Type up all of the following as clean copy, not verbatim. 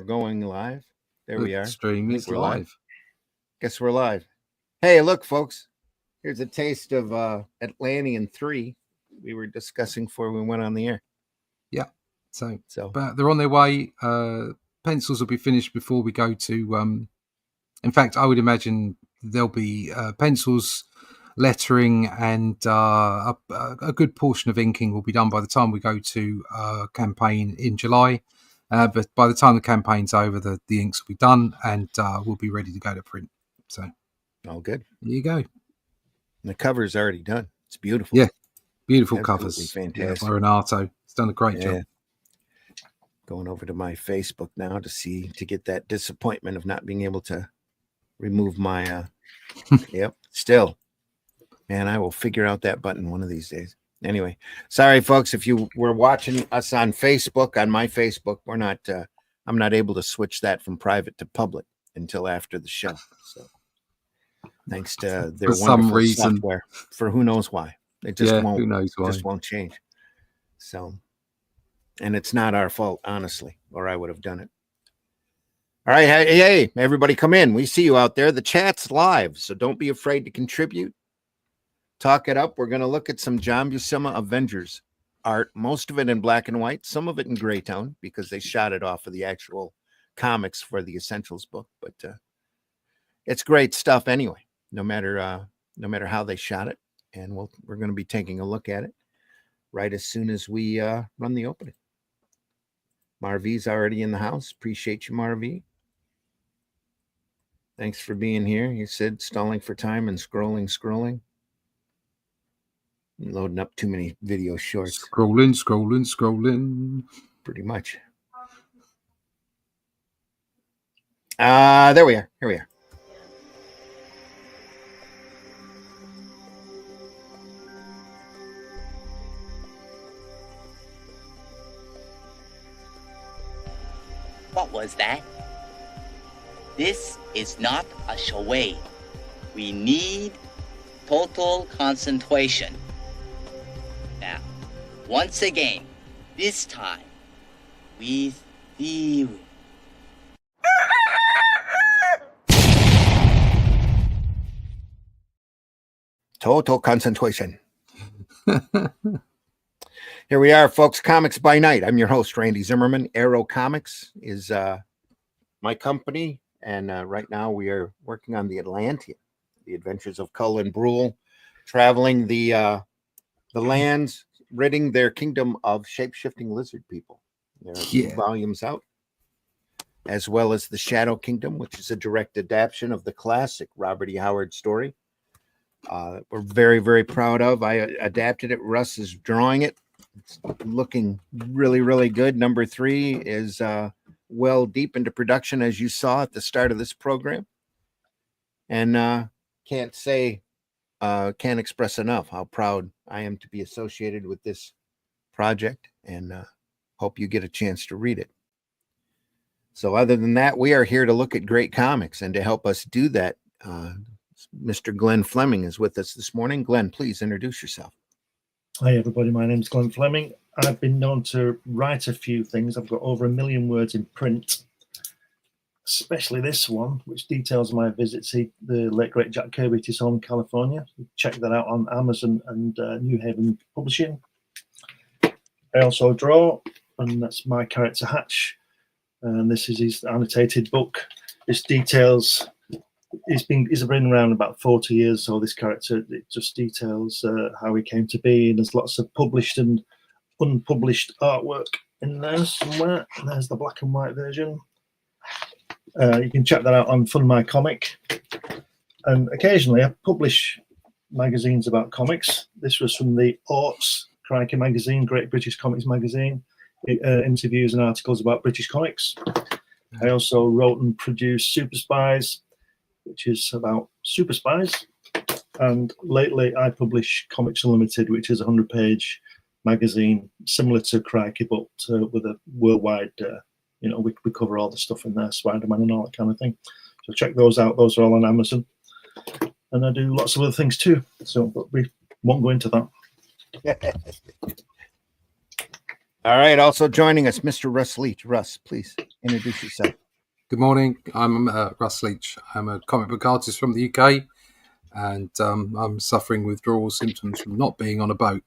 we're going live. There we are. Stream is live. Guess we're live. Hey, look, folks. Here's a taste of Atlantean 3 we were discussing before we went on the air. Yeah. So but they're on their way. Pencils will be finished before we go to... in fact, I would imagine there'll be pencils, lettering, and a good portion of inking will be done by the time we go to campaign in July. But by the time the campaign's over, the inks will be done and we'll be ready to go to print. So, all good. There you go. And the cover's already done. It's beautiful. Yeah, beautiful Absolutely covers. fantastic. Yeah, by Renato. It's done a great job. Going over to my Facebook now to get that disappointment of not being able to remove my yep. Still, man, I will figure out that button one of these days. Anyway, sorry, folks, if you were watching us on Facebook, on my Facebook, we're not. I'm not able to switch that from private to public until after the show. So, thanks to their wonderful software, for who knows why, it just won't. Who knows why? Just won't change. So, and it's not our fault, honestly, or I would have done it. All right, hey, everybody, come in. We see you out there. The chat's live, so don't be afraid to contribute. Talk it up. We're going to look at some John Buscema Avengers art, most of it in black and white, some of it in gray tone, because they shot it off of the actual comics for the Essentials book. But it's great stuff anyway, no matter how they shot it. And we're going to be taking a look at it right as soon as we run the opening. Marvy's already in the house. Appreciate you, Marvy. Thanks for being here. You said stalling for time and scrolling. Loading up too many video shorts. Scrolling. Pretty much. There we are. Here we are. What was that? This is not a charade. We need total concentration. Now, once again, this time, with theory. Total concentration. Here we are, folks. Comics by Night. I'm your host, Randy Zimmerman. Arrow Comics is my company, and right now we are working on the Atlantean, the adventures of Cull and Brule, traveling the lands, ridding their kingdom of shape-shifting lizard people. There are 2 volumes out, as well as the Shadow Kingdom, which is a direct adaptation of the classic Robert E. Howard story. We're very, very proud of. I adapted it. Russ is drawing it. It's looking really, really good. Number 3 is well deep into production, as you saw at the start of this program. And can't express enough how proud I am to be associated with this project, and hope you get a chance to read it. So other than that, we are here to look at great comics, and to help us do that, Mr. Glenn Fleming is with us this morning. Glenn, please introduce yourself. Hi, everybody. My name is Glenn Fleming. I've been known to write a few things. I've got over 1 million words in print, especially this one, which details my visit to the late, great Jack Kirby to his home in California. Check that out on Amazon and New Haven Publishing. I also draw, and that's my character Hatch. And this is his annotated book. This details... He's been around about 40 years, so this character, it just details how he came to be, and there's lots of published and unpublished artwork in there somewhere. There's the black and white version. You can check that out on Fun My Comic. And occasionally I publish magazines about comics. This was from the Orts Crikey magazine, Great British Comics magazine. It interviews and articles about British comics. I also wrote and produced Super Spies, which is about super spies. And lately I publish Comics Unlimited, which is a 100-page magazine similar to Crikey, but with a worldwide, we cover all the stuff in there, Spider-Man and all that kind of thing. So check those out. Those are all on Amazon. And I do lots of other things too. So, but we won't go into that. All right. Also joining us, Mr. Russ Leach. Russ, please. introduce yourself. Good morning. I'm Russ Leach. I'm a comic book artist from the UK, and I'm suffering withdrawal symptoms from not being on a boat.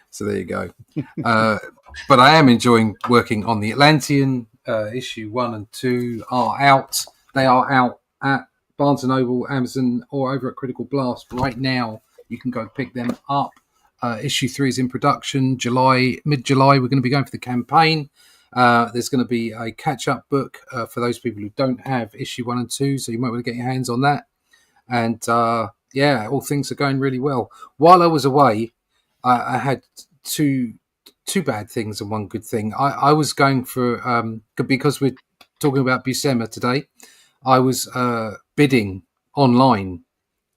So there you go. But I am enjoying working on the Atlantean. Issue 1 and 2 are out. They are out at Barnes & Noble, Amazon, or over at Critical Blast right now. You can go pick them up. Issue 3 is in production. Mid-July, we're going to be going for the campaign. There's going to be a catch-up book for those people who don't have issue 1 and 2, so you might want to get your hands on that. And all things are going really well. While I was away, I had two bad things and one good thing. I was going for because we're talking about Buscema today. I was bidding online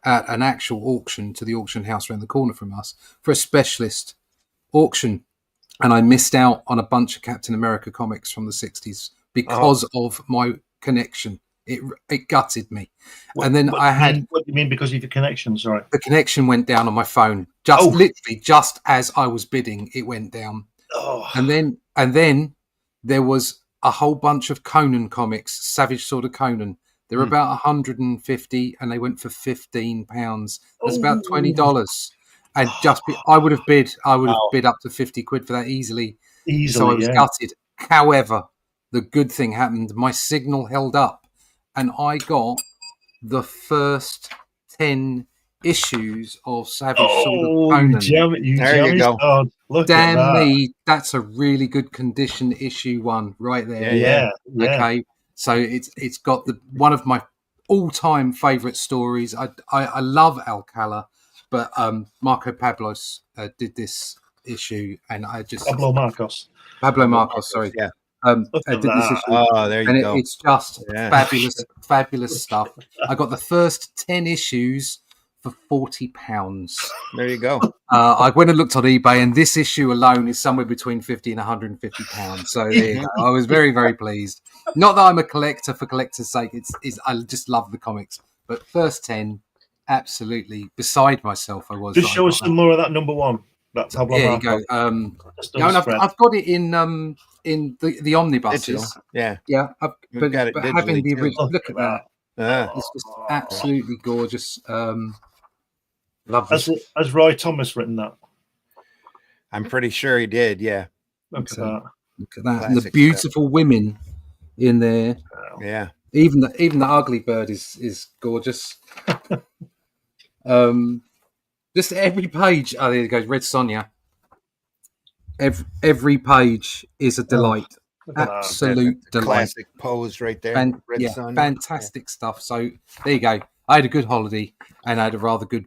at an actual auction to the auction house around the corner from us for a specialist auction, and I missed out on a bunch of Captain America comics from the 60s because of my connection. It gutted me. What do you mean because of your connection? Sorry, the connection went down on my phone. Literally just as I was bidding, it went down. And then there was a whole bunch of Conan comics, Savage Sword of Conan. They were about 150, and they went for £15. That's about $20. And I would have bid up to 50 quid for that easily. So I was gutted. However, the good thing happened. My signal held up, and I got the first 10 issues of Savage Sword of Conan. There you go. Damn me, that's a really good condition issue 1 right there. Yeah. Okay, so it's got one of my all-time favourite stories. I love Alcala, but Marco Pablos did this issue, and I just Pablo Marcos. Sorry. Yeah. I did this issue. Oh, there you go. It's just fabulous stuff. I got the first 10 issues for £40. There you go. I went and looked on eBay, and this issue alone is somewhere between £50 and £150. So there you go. I was very, very pleased. Not that I'm a collector for collector's sake. It's I just love the comics. But first 10, absolutely beside myself. I was. Just show us some more of that number 1. That's how. There you go. I've got it in the omnibuses. Digital. Yeah. But having the original, look at that. It's just absolutely gorgeous. Love this. Has Roy Thomas written that? I'm pretty sure he did. Yeah. Look at that. Classic and the beautiful women in there. Yeah. Even the ugly bird is gorgeous. Just every page. Oh, there it goes. Red Sonja. Every page is a delight. Absolute delight. Classic pose right there. Red Sonja. Fantastic stuff. So there you go. I had a good holiday, and I had a rather good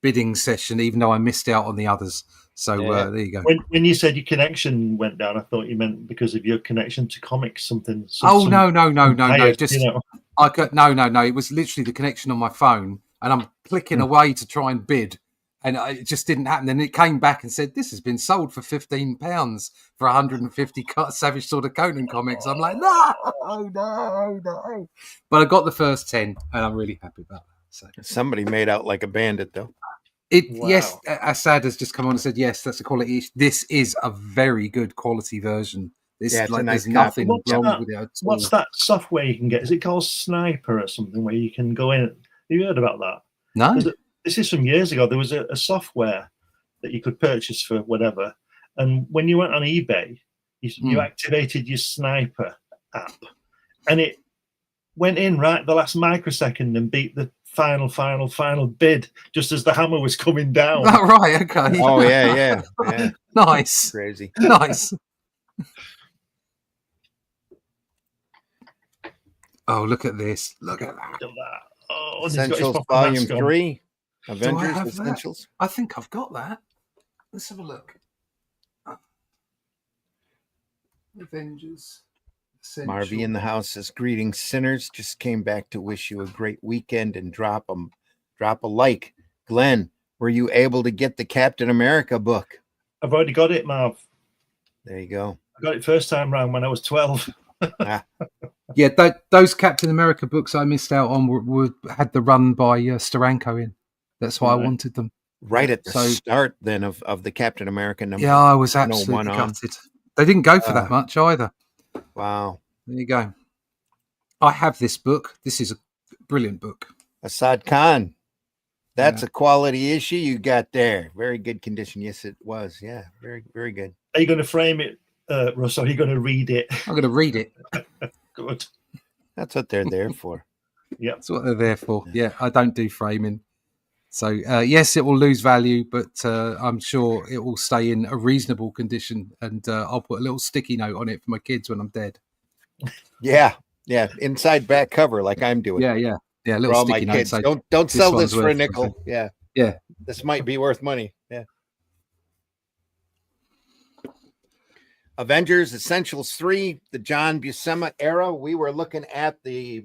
bidding session, even though I missed out on the others. So there you go. When you said your connection went down, I thought you meant because of your connection to comics, something. No. Just no. It was literally the connection on my phone, and I'm clicking away to try and bid, and it just didn't happen. And it came back and said, "This has been sold for £15 for 150 Savage Sword of Conan comics." I'm like, no. But I got the first 10, and I'm really happy about that. So somebody made out like a bandit, though. Yes, Assad has just come on and said, yes, that's a quality. This is a very good quality version. There's nothing wrong with it at all. What's that software you can get? Is it called Sniper or something where you can go in? Have you heard about that? No. This is from years ago. There was a software that you could purchase for whatever. And when you went on eBay, you activated your Sniper app. And it went in right the last microsecond and beat the final bid just as the hammer was coming down. Oh, right, okay. Oh, yeah. Nice. Crazy. Nice. Oh, look at this. Look at that. Oh, Essentials Volume 3. Avengers Essentials. I think I've got that. Let's have a look. Avengers. Marvy in the house says, "Greetings, sinners. Just came back to wish you a great weekend and drop a like." Glenn, were you able to get the Captain America book? I've already got it, Marv. There you go. I got it first time round when I was 12. Yeah, those Captain America books I missed out on had the run by Steranko in. That's why I wanted them. Right at the start then of the Captain America number. Yeah, I was absolutely gutted. They didn't go for that much either. Wow. There you go. I have this book. This is a brilliant book. Assad Khan. That's a quality issue you got there. Very good condition. Yes, it was. Yeah, very, very good. Are you going to frame it, Russ, or are you going to read it? I'm going to read it. Good. That's what they're there for. Yeah, that's what they're there for. Yeah, I don't do framing. So, yes, it will lose value, but I'm sure it will stay in a reasonable condition. And I'll put a little sticky note on it for my kids when I'm dead. Yeah. Inside back cover, like I'm doing. Yeah. A little for all sticky my note. kids. Say, Don't sell this for a worth nickel. something. Yeah. This might be worth money. Yeah. Avengers Essentials 3, the John Buscema era. We were looking at the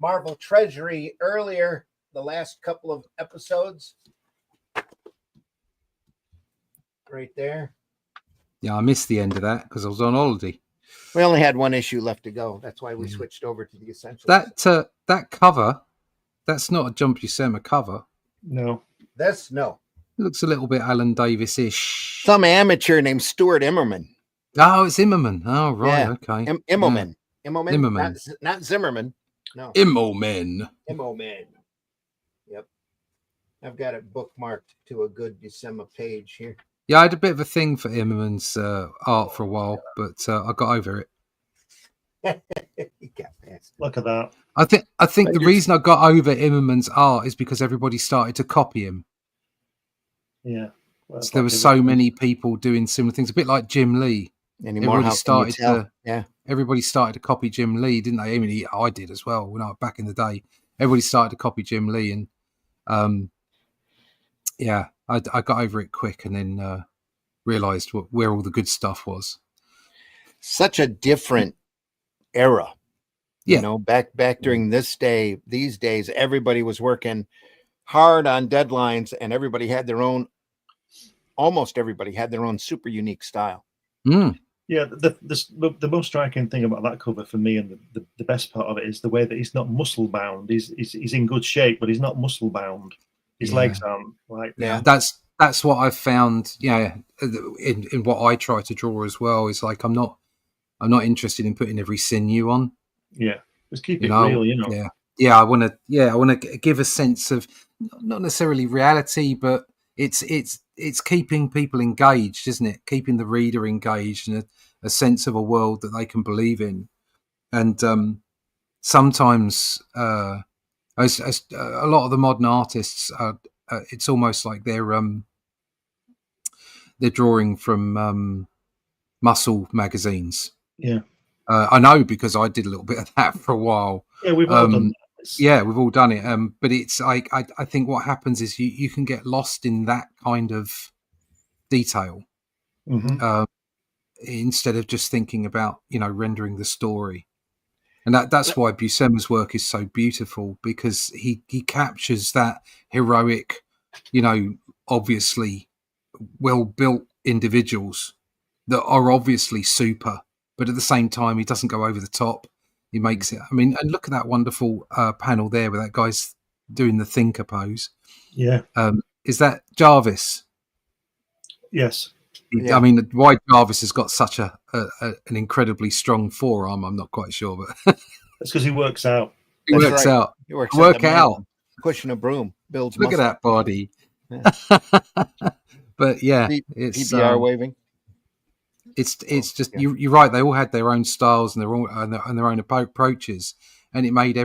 Marvel Treasury earlier, the last couple of episodes. Right there. Yeah, I missed the end of that because I was on holiday. We only had one issue left to go. That's why we switched over to the Essentials. That cover, that's not a John Buscema cover. no. No. It looks a little bit Alan Davis-ish. Some amateur named Stuart Immerman. Oh, it's Immerman. Oh, right. Yeah. Okay. Immelman. Yeah. Immelman. Not Zimmerman. No. Immelman. Yep. I've got it bookmarked to a good Buscema page here. Yeah, I had a bit of a thing for Immerman's art for a while, but I got over it. You got past. Look at that. I think the reason I got over Immerman's art is because everybody started to copy him. Yeah. Well, So there were so many people doing similar things, a bit like Jim Lee. Everybody started to copy Jim Lee, didn't they? I mean, I did as well when I was back in the day. Everybody started to copy Jim Lee, and I got over it quick, and then realised where all the good stuff was. Such a different era. Yeah. You know, back during these days, everybody was working hard on deadlines, and almost everybody had their own super unique style. Mm. Yeah, the most striking thing about that cover for me, and the best part of it, is the way that he's not muscle bound. He's in good shape, but he's not muscle bound. His legs aren't like That's what I've found. Yeah, in what I try to draw as well is like I'm not interested in putting every sinew on. Yeah, just keep it real, you know. Yeah. I want to give a sense of not necessarily reality, but it's keeping people engaged, isn't it? Keeping the reader engaged and a sense of a world that they can believe in. And sometimes, as a lot of the modern artists, it's almost like they're drawing from muscle magazines. Yeah. I know because I did a little bit of that for a while. Yeah, we've all done that. Yeah, we've all done it. But it's like I think what happens is you can get lost in that kind of detail instead of just thinking about rendering the story. And that's why Buscema's work is so beautiful, because he captures that heroic, obviously well built individuals that are obviously super. But at the same time, he doesn't go over the top. He makes it. I mean, and look at that wonderful panel there where that guy's doing the thinker pose. Yeah. Is that Jarvis? Yes. I mean, why Jarvis has got such an incredibly strong forearm, I'm not quite sure, but that's because he works out. He works out. Pushing a broom builds. Look at that body. Yeah. But yeah, it's PBR waving. It's just you're right. They all had their own styles and their own approaches, and it made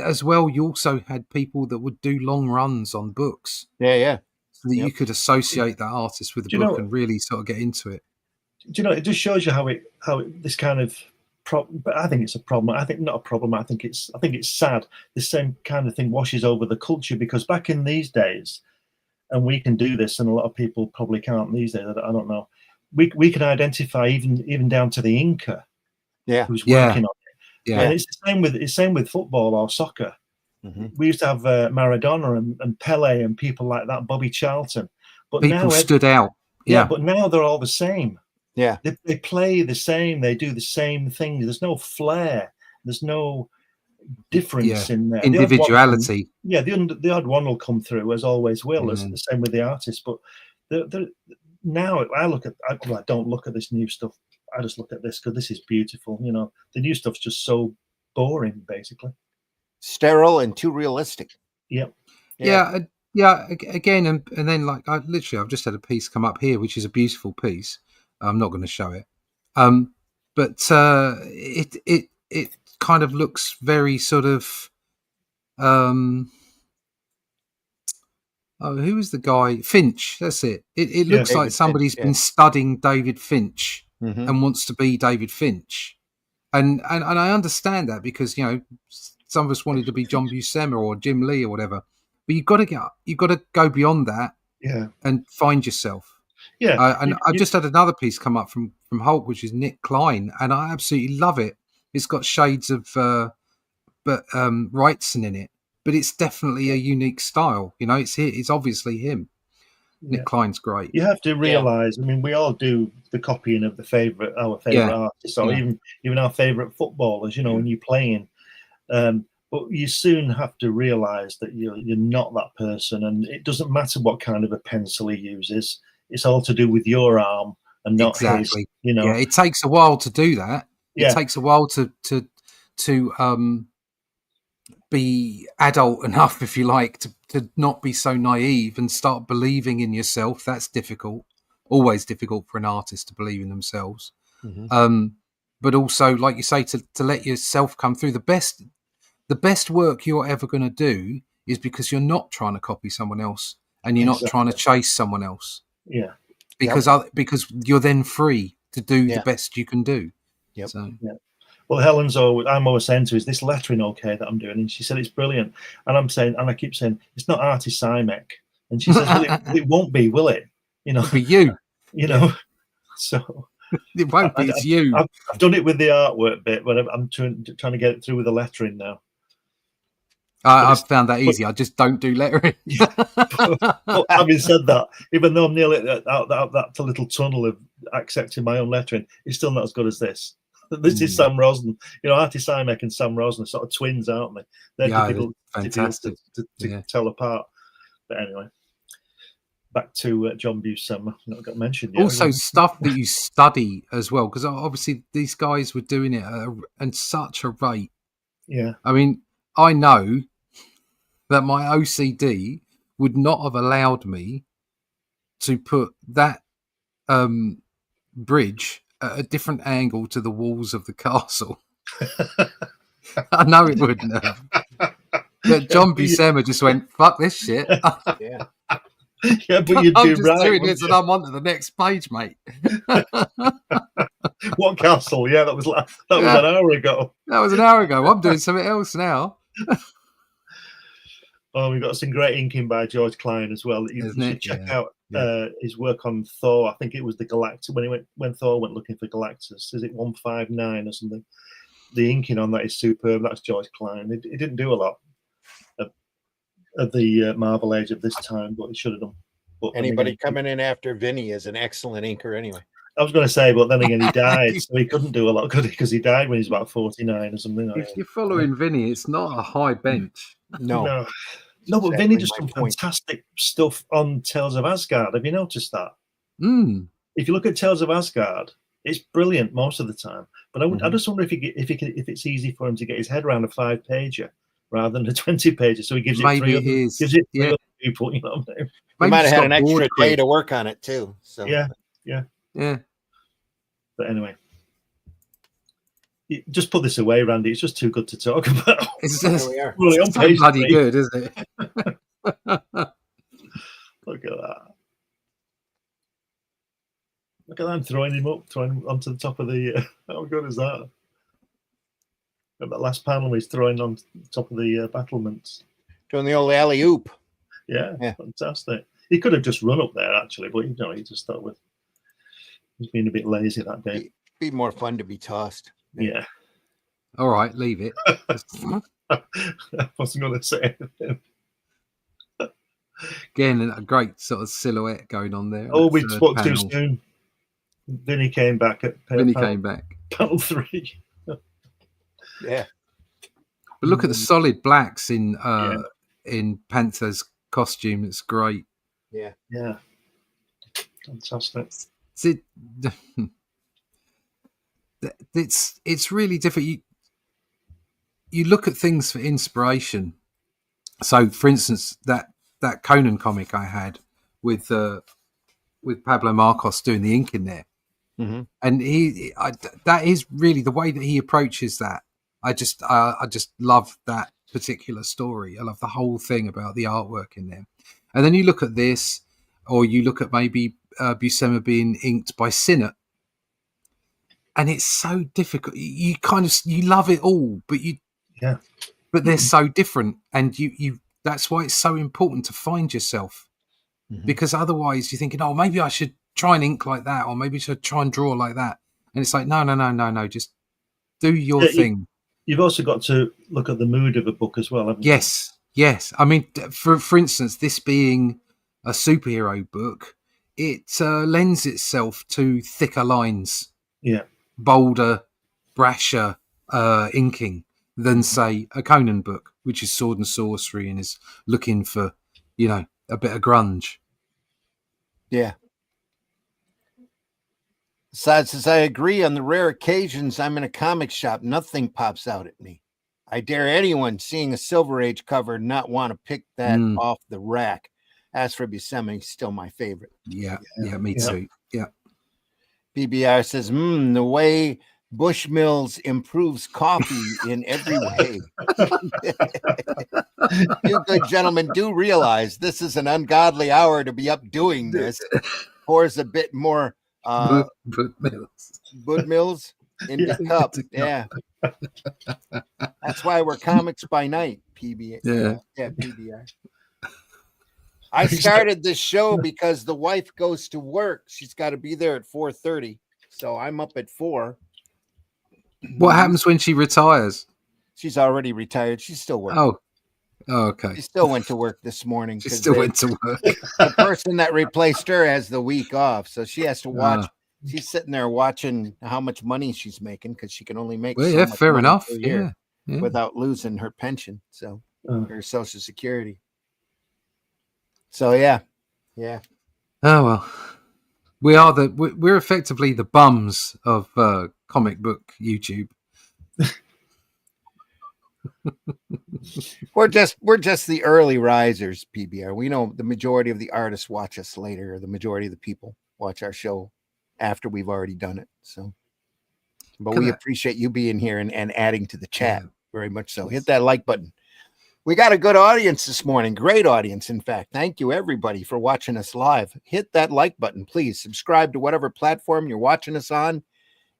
as well. You also had people that would do long runs on books. Yeah. So that you could associate that artist with the book and really sort of get into it. Do you know? It just shows you how this kind of but I think it's a problem. I think not a problem. I think it's sad. The same kind of thing washes over the culture, because back in these days, and we can do this, and a lot of people probably can't these days. I don't know. We can identify even down to the inker, who's working on it. Yeah, and it's the same with football or soccer. Mm-hmm. We used to have Maradona and Pele and people like that, Bobby Charlton. But people now stood out. Yeah, but now they're all the same. Yeah, they play the same. They do the same thing. There's no flair. There's no difference in there. Individuality. The odd one will come through, as always will. As the same with the artist. But now I don't look at this new stuff. I just look at this because this is beautiful. You know, the new stuff's just so boring, basically. Sterile and too realistic. Yep. Yeah. Again, and then like I've just had a piece come up here, which is a beautiful piece. I'm not going to show it, but it kind of looks very sort of. Oh, who is the guy? Finch. That's it. It looks like David somebody's Finch, been studying David Finch Mhm. and wants to be David Finch, and I understand that because some of us wanted to be John Buscema or Jim Lee or whatever, but you've got to go beyond that, and find yourself. Yeah, and I've just had another piece come up from Hulk, which is Nick Klein, and I absolutely love it. It's got shades of Wrightson in it, but it's definitely a unique style. It's obviously him. Nick Klein's great. You have to realize. I mean, we all do the copying of our favorite artists, or even our favorite footballers. When you're playing, but you soon have to realize that you're not that person, and it doesn't matter what kind of a pencil he uses. It's all to do with your arm and not his. Yeah, it takes a while to do that. Yeah. It takes a while to be adult enough, if you like, to not be so naive and start believing in yourself. That's difficult. Always difficult for an artist to believe in themselves. Mhm. But also, like you say, to let yourself come through. The best work you're ever going to do is because you're not trying to copy someone else and you're not trying to chase someone else. Yeah. Because you're then free to do the best you can do. Yep. So. Yeah. Well, I'm always saying to her, is this lettering okay that I'm doing? And she said it's brilliant. And I keep saying it's not Artie Simek. And she says, well, it won't be, will it? It'll be you. So it won't be. It's you. I've done it with the artwork bit, but I'm trying to get it through with the lettering now. I've found that easy. I just don't do lettering. But having said that, even though I'm nearly out that little tunnel of accepting my own lettering, it's still not as good as this. This is Sam Rosner. Artie Simek and Sam Rosner are sort of twins, aren't they? They're difficult to tell apart. But anyway, back to John Buscema. Not got mentioned yet. Also, stuff that you study as well, because obviously these guys were doing it at such a rate. Yeah. I mean, I know that my OCD would not have allowed me to put that bridge at a different angle to the walls of the castle. I know it wouldn't have. But John Buscema just went, fuck this shit. Yeah, but you'd I'm do just right. Doing this and I'm on to the next page, mate. What castle? Yeah, that was an hour ago. That was an hour ago. I'm doing something else now. Oh, we've got some great inking by George Klein as well. You should check out his work on Thor. I think it was the Galactus when Thor went looking for Galactus. Is it 159 or something? The inking on that is superb. That's George Klein. He didn't do a lot of the Marvel age of this time, but he should have done. But anybody coming in after Vinny is an excellent inker anyway. I was going to say, but then again, he died, so he couldn't do a lot, could he? Because he died when he was about 49 or something. If you're following Vinny, it's not a high bench. No, but Vinny does some fantastic stuff on Tales of Asgard. Have you noticed that? If you look at Tales of Asgard, it's brilliant most of the time. But I just wonder if it's easy for him to get his head around a 5-pager rather than a 20-pager. So he gives it three other people. You know what I mean? He might have had an extra day to work on it too. So yeah. But anyway, just put this away, Randy. It's just too good to talk about. It's just really on page bloody 3. good, isn't it? Look at that. Look at that, throwing him onto the top of the. How good is that? At that last panel, he's throwing on top of the battlements. Doing the old alley oop. Yeah, fantastic. He could have just run up there actually, but he just thought with. He's been a bit lazy that day. It'd be more fun to be tossed. Yeah. All right, leave it. I wasn't going to say anything. Again, a great sort of silhouette going on there. Oh, we spoke too soon. Vinny came back at panel 3. Yeah. But look at the solid blacks in Panther's costume. It's great. Yeah. Fantastic. it's really different. You look at things for inspiration. So, for instance, that Conan comic I had with Pablo Marcos doing the ink in there, and that is really the way that he approaches that. I just love that particular story. I love the whole thing about the artwork in there. And then you look at this, or you look at maybe Buscema being inked by Sinnott, and it's so difficult. You love it all, but they're so different, and you that's why it's so important to find yourself, because otherwise you're thinking, oh, maybe I should try and ink like that, or maybe I should try and draw like that, and it's like no, just do your thing. You've also got to look at the mood of a book as well, haven't you? Yes. I mean, for instance, this being a superhero book, it lends itself to thicker lines, bolder, brasher inking than, say, a Conan book, which is sword and sorcery and is looking for, a bit of grunge. Yeah. Sad says, I agree. On the rare occasions I'm in a comic shop, nothing pops out at me. I dare anyone seeing a Silver Age cover not want to pick that off the rack. As for Buscema, he's still my favorite. Yeah, me too. Yeah. BBR says, the way Bushmills improves coffee in every way. You good gentlemen do realize this is an ungodly hour to be up doing this. Pours a bit more Budmills in the cup. Yeah. That's why we're comics by night, PBR. Yeah, PBR. I started this show because the wife goes to work. She's got to be there at 4:30. So I'm up at 4. What happens when she retires? She's already retired. She's still working. Oh, okay. She still went to work this morning. She still went to work. The person that replaced her has the week off, so she has to watch. She's sitting there watching how much money she's making because she can only make. Well, so much fair money enough. per year without losing her pension, so her Social Security. So yeah. Oh well, we're effectively the bums of comic book YouTube. We're just the early risers, PBR. We know the majority of the artists watch us later, or the majority of the people watch our show after we've already done it. So, but we appreciate you being here and adding to the chat very much so. Hit that like button. We got a good audience this morning. Great audience, in fact. Thank you, everybody, for watching us live. Hit that like button, please. Subscribe to whatever platform you're watching us on.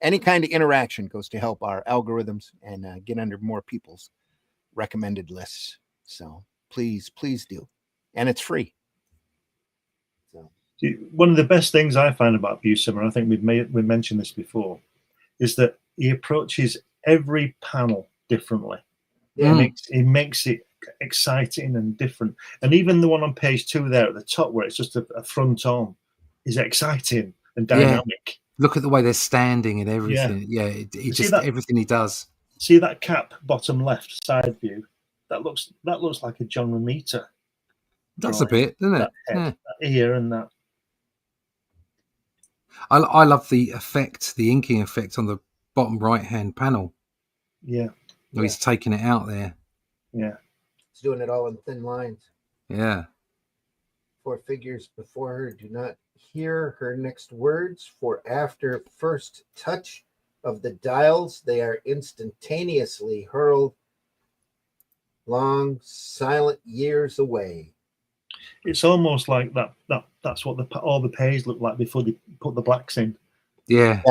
Any kind of interaction goes to help our algorithms and get under more people's recommended lists. So please do. And it's free. So one of the best things I find about Buscema, I think we mentioned this before, is that he approaches every panel differently. He makes it exciting and different. And even the one on page 2 there at the top, where it's just a front on, is exciting and dynamic. Look at the way they're standing and everything. Everything he does. See that cap bottom left side view? That looks like a John Romita. That's a bit, doesn't it? That ear and that. I love the effect, the inking effect on the bottom right hand panel. Yeah. He's taking it out there. Yeah. He's doing it all in thin lines. Yeah. 4 figures before her do not hear her next words, for after first touch of the dials, they are instantaneously hurled long, silent years away. It's almost like that's what all the pages look like before they put the blacks in. Yeah.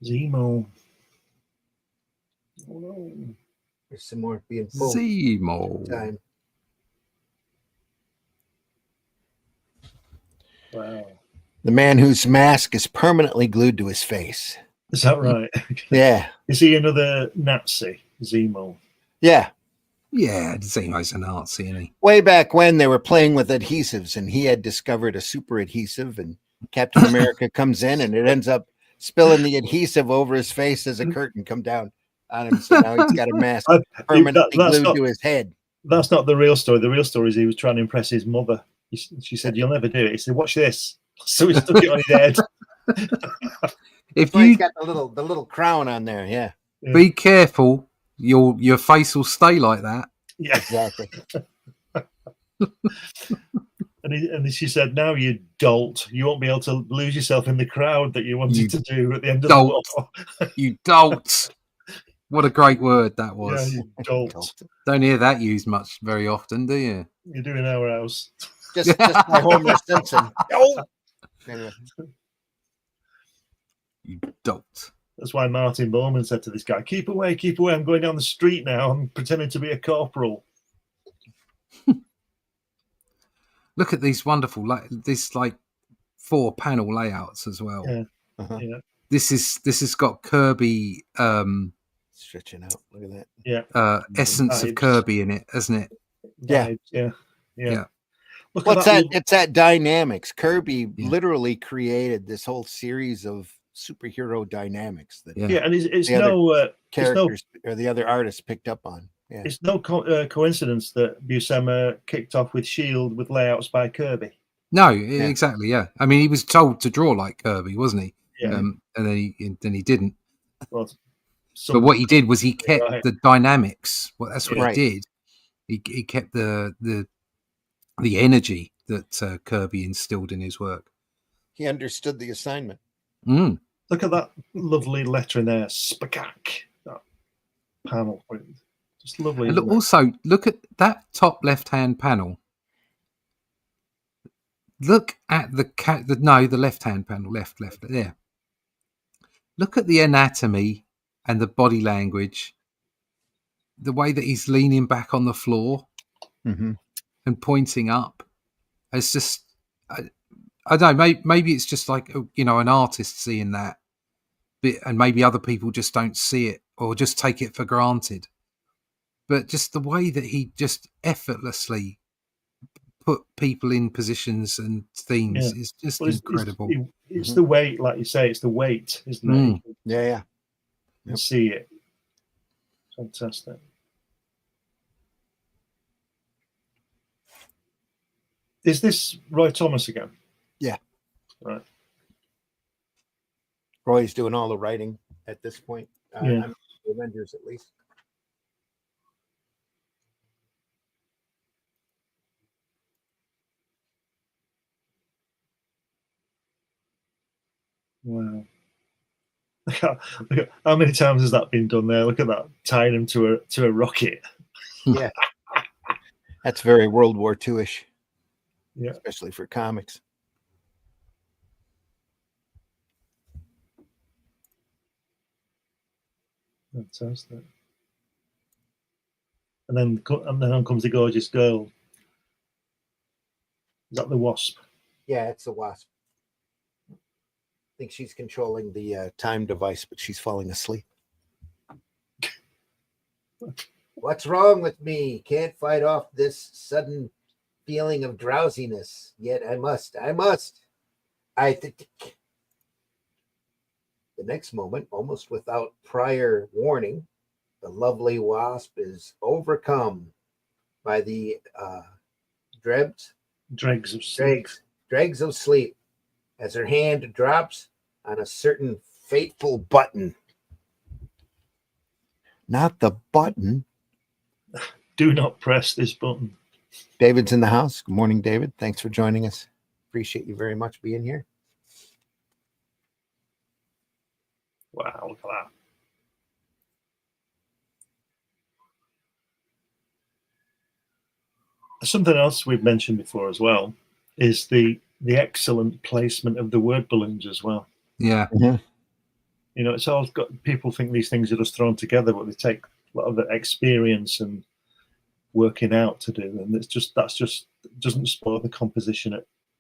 Zemo. Oh no. There's some more being pulled. Zemo. Time. Wow. The man whose mask is permanently glued to his face. Is that right? Yeah. Is he another Nazi, Zemo? Yeah. Yeah, Zemo's a Nazi, isn't he? Way back when they were playing with adhesives and he had discovered a super adhesive, and Captain America comes in and it ends up spilling the adhesive over his face as a curtain come down on him. So now he's got a mask permanently glued to his head. That's not the real story. The real story is he was trying to impress his mother. She said, "You'll never do it." He said, "Watch this." So he stuck it on his head. If That's why he's you got the little crown on there. Yeah, be careful, your face will stay like that. Yeah, exactly. and she said, "Now you dolt, you won't be able to lose yourself in the crowd that you wanted to do at the end of the war." You dolt. What a great word that was. Yeah, you dolt. Don't hear that used much very often, do you? You're doing our house. Just by Homer Simpson. Oh, anyway. You dolt. That's why Martin Bowman said to this guy, keep away. I'm going down the street now. I'm pretending to be a corporal." Look at these wonderful, this 4-panel layouts as well. Yeah. Uh-huh. Yeah. This has got Kirby Stretching out. Look at that. Yeah. Essence of Kirby in it, hasn't it? Yeah. Yeah. Look Well, at that. it's that dynamics. Kirby Yeah. literally created this whole series of superhero dynamics that and it's the no characters or the other artists picked up on. Yeah. It's no coincidence that Buscema kicked off with Shield with layouts by Kirby. No, exactly. Yeah, I mean, he was told to draw like Kirby, wasn't he? Yeah. And then he didn't. Well, but what he did was he kept the dynamics. Well, that's what Right. he did. He kept the energy that Kirby instilled in his work. He understood the assignment. Mm. Look at that lovely letter in there, Spakak. That panel, just lovely. And also, look at that top left-hand panel. Look at the left-hand panel, left there. Look at the anatomy and the body language, the way that he's leaning back on the floor and pointing up. It's just, I don't know, maybe it's just like, an artist seeing that, and maybe other people just don't see it or just take it for granted. But just the way that he just effortlessly put people in positions and themes is just incredible. It's the weight, like you say, it's the weight, isn't it? Yeah. You see it. Fantastic. Is this Roy Thomas again? Yeah. Right. Roy's doing all the writing at this point. Yeah. Avengers, at least. Wow. Look at how many times has that been done there? Look at that, tying him to a rocket. Yeah. That's very World War II-ish. Yeah. Especially for comics. Fantastic. And then on comes the gorgeous girl. Is that the Wasp? Yeah, it's the Wasp. I think she's controlling the time device, but she's falling asleep. What's wrong with me? Can't fight off this sudden feeling of drowsiness. Yet I must. The next moment, almost without prior warning, the lovely Wasp is overcome by the dregs of sleep as her hand drops on a certain fateful button. Not the button. Do not press this button. David's in the house. Good morning, David. Thanks for joining us. Appreciate you very much being here. Wow, look at that. Something else we've mentioned before as well is the excellent placement of the word balloons as well. Yeah. Mm-hmm. It's all got, people think these things are just thrown together, but they take a lot of the experience and working out to do, and that's just doesn't spoil the composition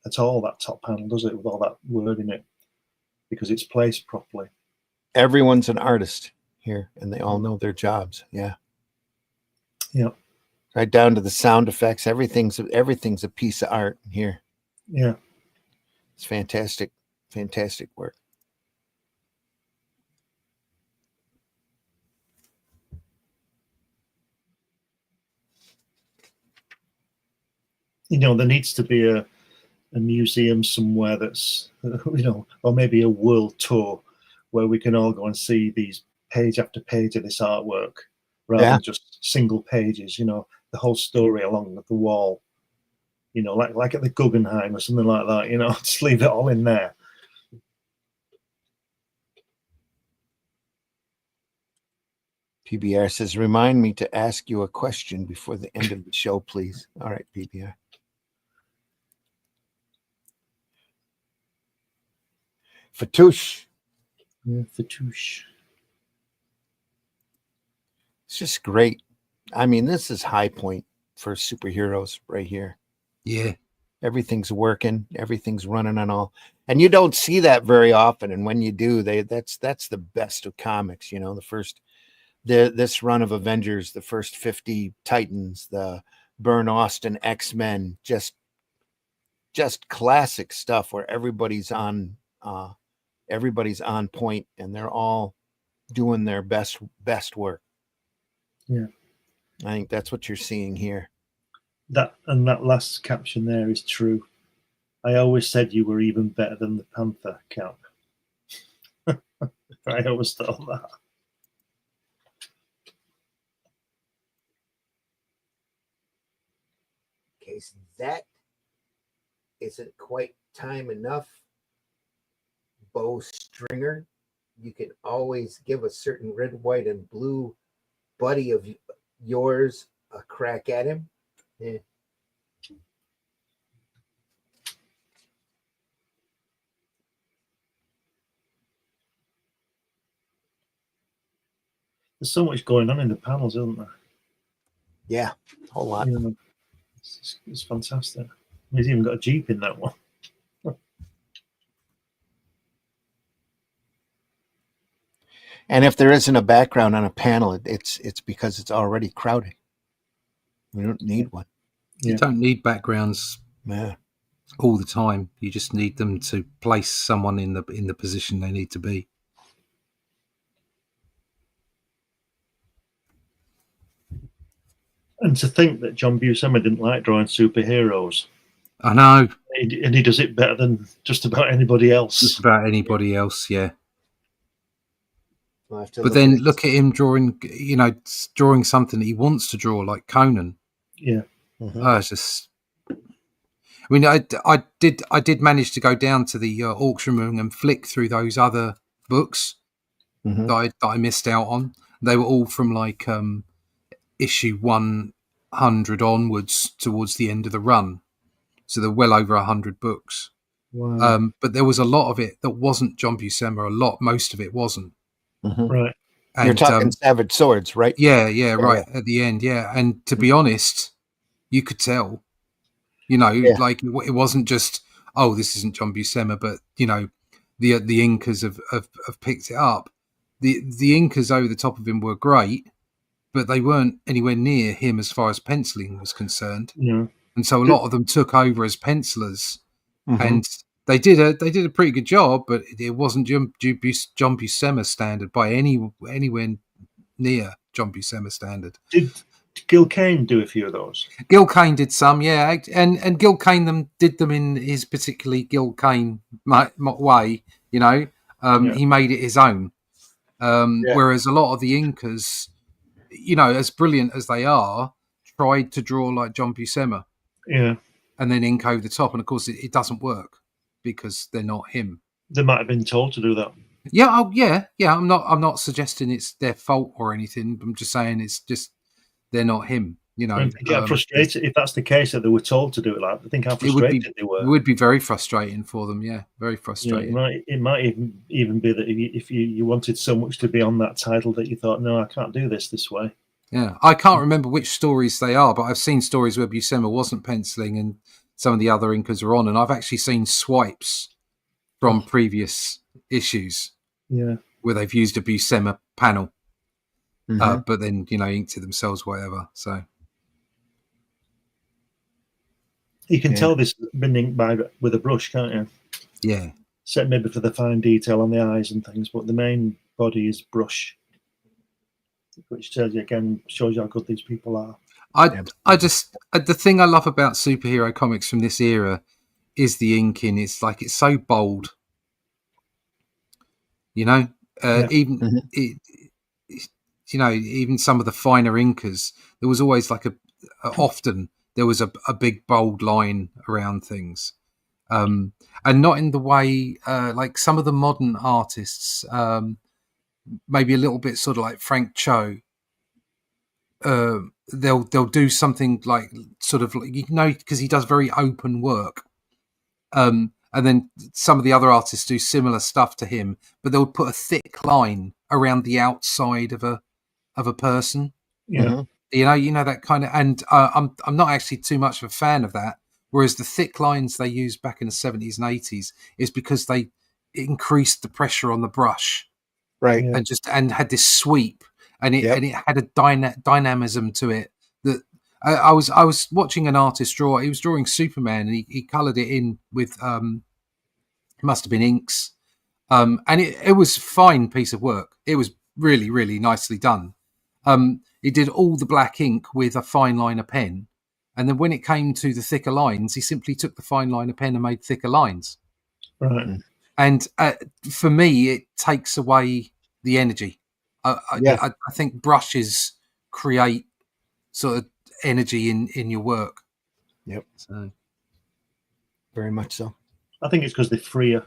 at all, that top panel, does it, with all that word in it, because it's placed properly. Everyone's an artist here, and they all know their jobs. Yeah. Right down to the sound effects. Everything's a piece of art here. Yeah. It's fantastic work. there needs to be a museum somewhere that's, or maybe a world tour where we can all go and see these page after page of this artwork rather than just single pages, the whole story along the wall, like at the Guggenheim or something like that, just leave it all in there. PBR says, remind me to ask you a question before the end of the show, please. All right, PBR. Fatouche. Yeah, Fatouche. It's just great. I mean, this is high point for superheroes right here. Yeah. Everything's working. Everything's running on all. And you don't see that very often. And when you do, that's the best of comics. This run of Avengers, the first 50 Titans, the Byrne Austin X-Men, just classic stuff where everybody's on point and they're all doing their best work. Yeah. I think that's what you're seeing here. That last caption there is true. I always said you were even better than the Panther, Cap. I always thought that. Okay, so that isn't quite time enough. Bow stringer. You can always give a certain red, white, and blue buddy of yours a crack at him. Yeah. There's so much going on in the panels, isn't there? Yeah, a whole lot. It's fantastic. He's even got a Jeep in that one. And if there isn't a background on a panel, it's because it's already crowded. We don't need one. You don't need backgrounds Yeah. all the time. You just need them to place someone in the position they need to be. And to think that John Buscema didn't like drawing superheroes. I know. And he does it better than just about anybody else. Just about anybody else, yeah. But then look at him drawing something that he wants to draw, like Conan. Yeah. Mm-hmm. It's just. I mean, I did manage to go down to the auction room and flick through those other books that I missed out on. They were all from like issue 100 onwards towards the end of the run, so they're well over 100 books. Wow. But there was a lot of it that wasn't John Buscema. Most of it wasn't. Mm-hmm. Right. And, you're talking Savage Swords, right? Yeah, right at the end, yeah. And to be honest, you could tell, like it wasn't just, oh, this isn't John Buscema, but the Incas have picked it up. The Incas over the top of him were great, but they weren't anywhere near him as far as penciling was concerned. Yeah. And so a lot of them took over as pencilers, and they did a pretty good job, but it wasn't John Buscema standard by anywhere near John Buscema standard. Did Gil Kane do a few of those? Gil Kane did some, yeah, and Gil Kane did them in his particularly Gil Kane way. He made it his own. Whereas a lot of the Incas, as brilliant as they are, tried to draw like John Buscema. Yeah. And then ink over the top, and of course it doesn't work because they're not him. They might have been told to do that. Yeah, yeah. I'm not suggesting it's their fault or anything. I'm just saying it's just they're not him. And they get frustrated if that's the case, that they were told to do it. Like, I think how frustrated they were. It would be very frustrating for them. Yeah, very frustrating. Yeah, it might even be that if you wanted so much to be on that title that you thought, no, I can't do this way. Yeah, I can't remember which stories they are, but I've seen stories where Buscema wasn't penciling and some of the other Incas are on, and I've actually seen swipes from previous issues where they've used a Buscema panel, but then, inked it themselves, whatever. So you can tell this has been inked with a brush, can't you? Yeah. Except maybe for the fine detail on the eyes and things, but the main body is brush. Which tells you again, shows you how good these people are. I just the thing I love about superhero comics from this era is the inking. It's like it's so bold, you know. Even even some of the finer inkers, there was always like often there was a big bold line around things, and not in the way like some of the modern artists, maybe a little bit sort of like Frank Cho. They'll do something like sort of because he does very open work, and then some of the other artists do similar stuff to him, but they'll put a thick line around the outside of a person. Yeah, you know that kind of. And I'm not actually too much of a fan of that. Whereas the thick lines they used back in the 70s and 80s is because they increased the pressure on the brush, right, and had this sweep. And it had a dynamism to it that I was watching an artist draw. He was drawing Superman, and he coloured it in with it must have been inks, and it was a fine piece of work. It was really, really nicely done. He did all the black ink with a fine liner pen, and then when it came to the thicker lines, he simply took the fine liner pen and made thicker lines. Right. And for me, it takes away the energy. I think brushes create sort of energy in your work. Yep. So very much so. I think it's because they're freer.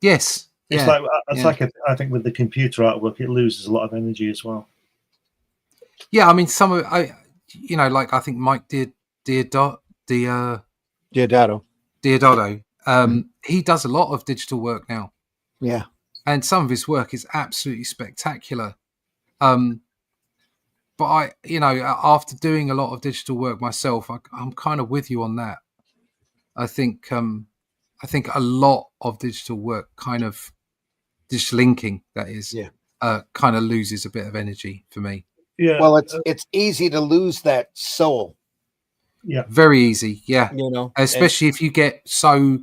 Yes. It's like I think with the computer artwork, it loses a lot of energy as well. Yeah, I mean, some of I think Mike Deodato. He does a lot of digital work now. Yeah. And some of his work is absolutely spectacular. But after doing a lot of digital work myself, I'm kind of with you on that. I think a lot of digital work, kind of digital inking, that is, kind of loses a bit of energy for me. Yeah. Well, it's easy to lose that soul. Yeah. Very easy. Yeah. and Especially if you get so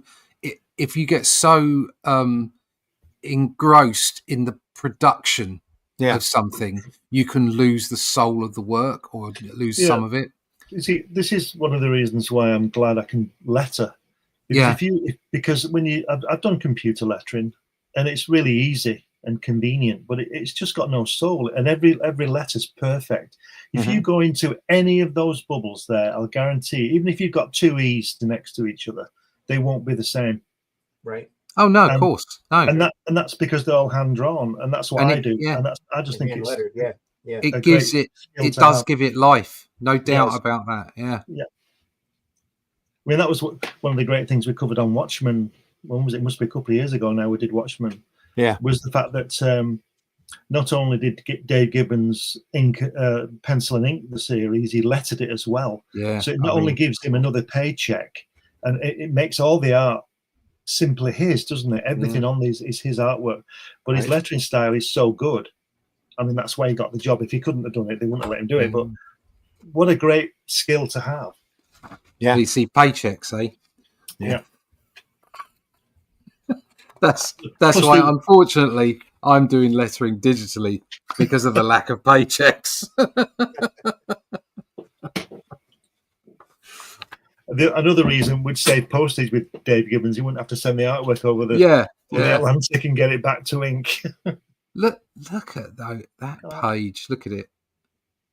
engrossed in the production of something, you can lose the soul of the work or lose some of it. You see, this is one of the reasons why I'm glad I can letter. Because I've done computer lettering, and it's really easy and convenient, but it's just got no soul, and every letter's perfect. If you go into any of those bubbles there, I'll guarantee, even if you've got two E's next to each other, they won't be the same. Right. Oh no, of course, no. And that's because they're all hand drawn, and that's what I do. Yeah. And I just think it's lettered. Yeah. It gives it does give it life, no doubt about that. Yeah. Yeah. I mean, that was one of the great things we covered on Watchmen. When was it? It must be a couple of years ago now. We did Watchmen. Yeah. Was the fact that not only did Dave Gibbons pencil and ink the series, he lettered it as well. Yeah. So it not only gives him another paycheck, and it makes all the art simply his, doesn't it? Everything on these is his artwork, but his lettering style is so good. I mean, that's why he got the job. If he couldn't have done it, they wouldn't have let him do it. But what a great skill to have. Yeah. You see paychecks, eh? Yeah. That's why, unfortunately, I'm doing lettering digitally because of the lack of paychecks. Another reason would save postage with Dave Gibbons. He wouldn't have to send the artwork over the Atlantic and get it back to ink. Look at that page. Look at it.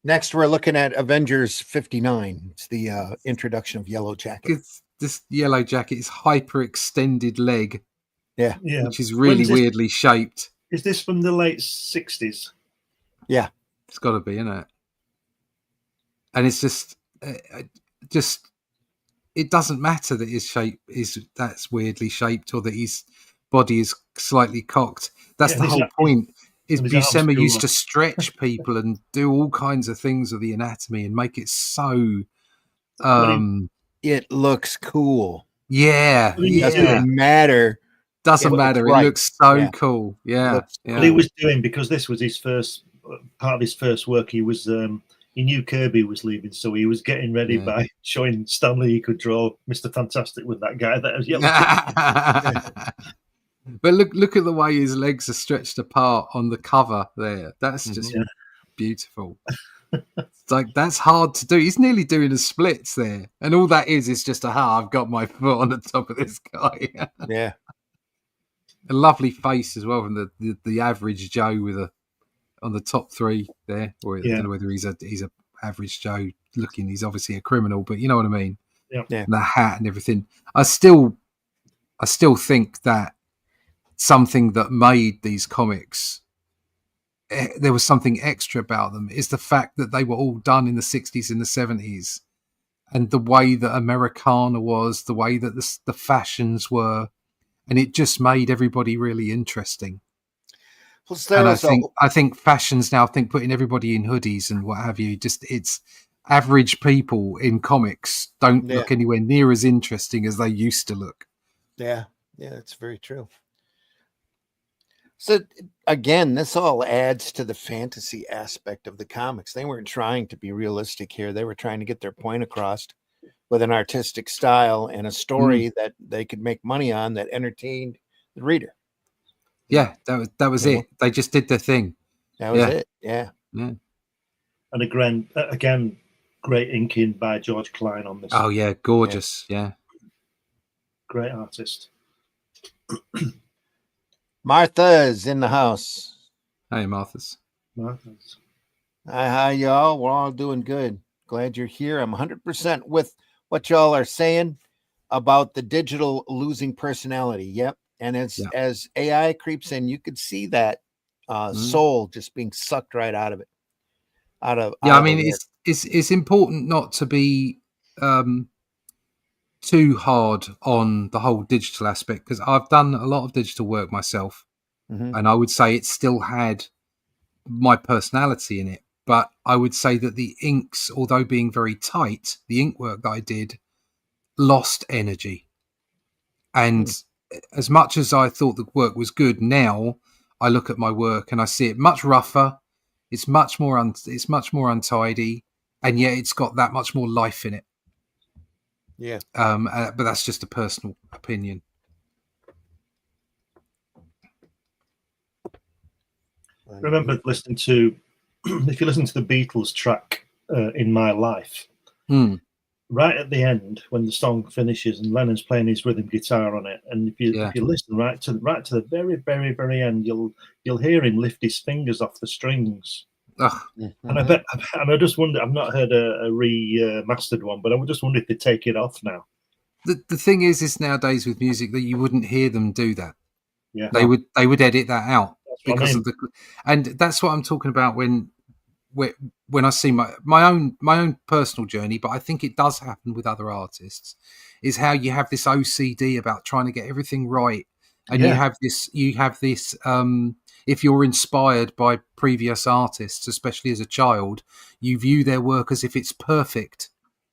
Next, we're looking at Avengers 59. It's the introduction of Yellow Jacket. This Yellow Jacket is hyper-extended leg. Yeah. Which is really weirdly shaped. Is this from the late 60s? Yeah. It's got to be, isn't it? And it's just it doesn't matter that his shape that's weirdly shaped or that his body is slightly cocked. That's the whole point. Is Buscema used to stretch people and do all kinds of things with the anatomy and make it so it looks cool. Yeah. It doesn't matter. Doesn't matter. It looks so cool. Yeah. What he was doing, because this was his first part of his first work, he knew Kirby was leaving, so he was getting ready by showing Stanley he could draw Mr. Fantastic with that guy that was yellow. But look at the way his legs are stretched apart on the cover there. That's just beautiful. It's like, that's hard to do. He's nearly doing a splits there. And all that is just I've got my foot on the top of this guy. Yeah. A lovely face as well from the average Joe with on the top three there. Or I don't know whether he's a average Joe looking. He's obviously a criminal, but you know what I mean? Yeah. And the hat and everything. I still think that something that made these comics, there was something extra about them, is the fact that they were all done in the 60s and the 70s, and the way that Americana was, the way that the fashions were, and it just made everybody really interesting. Plus, and I think fashions now, putting everybody in hoodies and what have you, just it's average people in comics don't look anywhere near as interesting as they used to look. Yeah, that's very true. So again, this all adds to the fantasy aspect of the comics. They weren't trying to be realistic here. They were trying to get their point across with an artistic style and a story that they could make money on that entertained the reader. Yeah, that was it. They just did their thing. That was it. Yeah. And again, great inking by George Klein on this. Oh yeah, gorgeous. Yeah. Great artist. Martha's in the house. Hey, Martha's. Hi, y'all. We're all doing good. Glad you're here. I'm 100% with what y'all are saying about the digital losing personality. Yep. And as AI creeps in, you could see that soul just being sucked right out of it. I mean, it's important not to be too hard on the whole digital aspect, because I've done a lot of digital work myself, and I would say it still had my personality in it. But I would say that the inks, although being very tight, the ink work that I did lost energy. And as much as I thought the work was good, now I look at my work and I see it much rougher. It's much more untidy, and yet it's got that much more life in it. Yeah. But that's just a personal opinion. I remember listening to, if you listen to the Beatles track "In My Life," right at the end when the song finishes and Lennon's playing his rhythm guitar on it, and if you listen right to the very, very, very end, you'll hear him lift his fingers off the strings. And I just wonder, I've not heard a remastered one, but I would just wonder if they take it off now. The thing is nowadays with music that you wouldn't hear them do that. Yeah, they would edit that out because of and that's what I'm talking about when I see my own personal journey. But I think it does happen with other artists, is how you have this OCD about trying to get everything right, and you have this. If you're inspired by previous artists, especially as a child, you view their work as if it's perfect,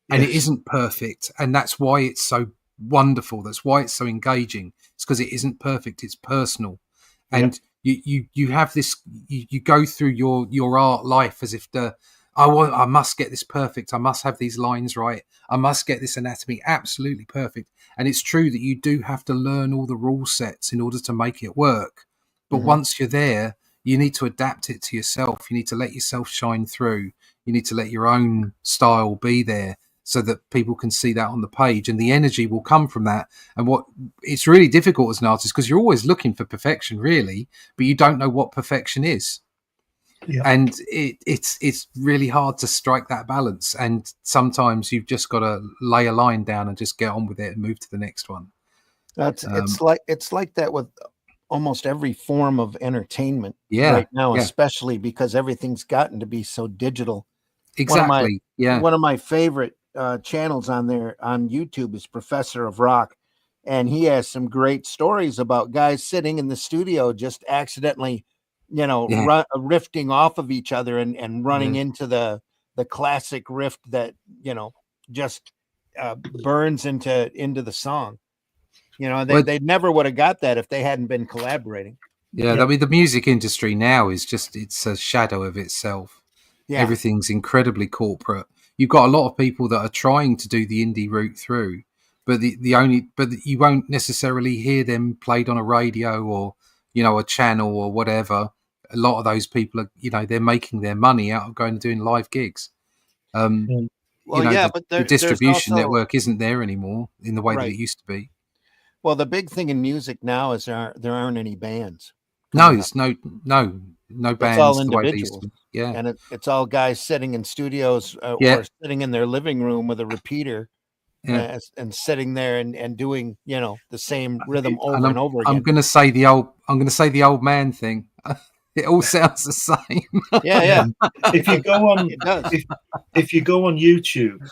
and it isn't perfect. And that's why it's so wonderful. That's why it's so engaging. It's because it isn't perfect. It's personal. And you have this, you go through your art life as if I must get this perfect. I must have these lines right. I must get this anatomy absolutely perfect. And it's true that you do have to learn all the rule sets in order to make it work. But once you're there, you need to adapt it to yourself. You need to let yourself shine through. You need to let your own style be there so that people can see that on the page, and the energy will come from that. And it's really difficult as an artist, because you're always looking for perfection, really, but you don't know what perfection is. Yeah. And it's really hard to strike that balance. And sometimes you've just got to lay a line down and just get on with it and move to the next one. It's like that with almost every form of entertainment right now, especially because everything's gotten to be so digital. Exactly. One of my favorite channels on there on YouTube is Professor of Rock, and he has some great stories about guys sitting in the studio just accidentally, riffing off of each other and running into the classic riff that just burns into the song. They never would have got that if they hadn't been collaborating. I mean, the music industry now is it's a shadow of itself. Everything's incredibly corporate. You've got a lot of people that are trying to do the indie route through, but you won't necessarily hear them played on a radio or a channel or whatever. A lot of those people are they're making their money out of going and doing live gigs. Well, but the distribution network isn't there anymore in the way that it used to be. Well, the big thing in music now is there aren't any bands. No, there's no bands. It's all the way they used individuals. to be. Yeah, and it's all guys sitting in studios or sitting in their living room with a repeater. And sitting there and doing the same rhythm over and over again. I'm going to say the old man thing. It all sounds the same. Yeah. If you go on, if you go on YouTube,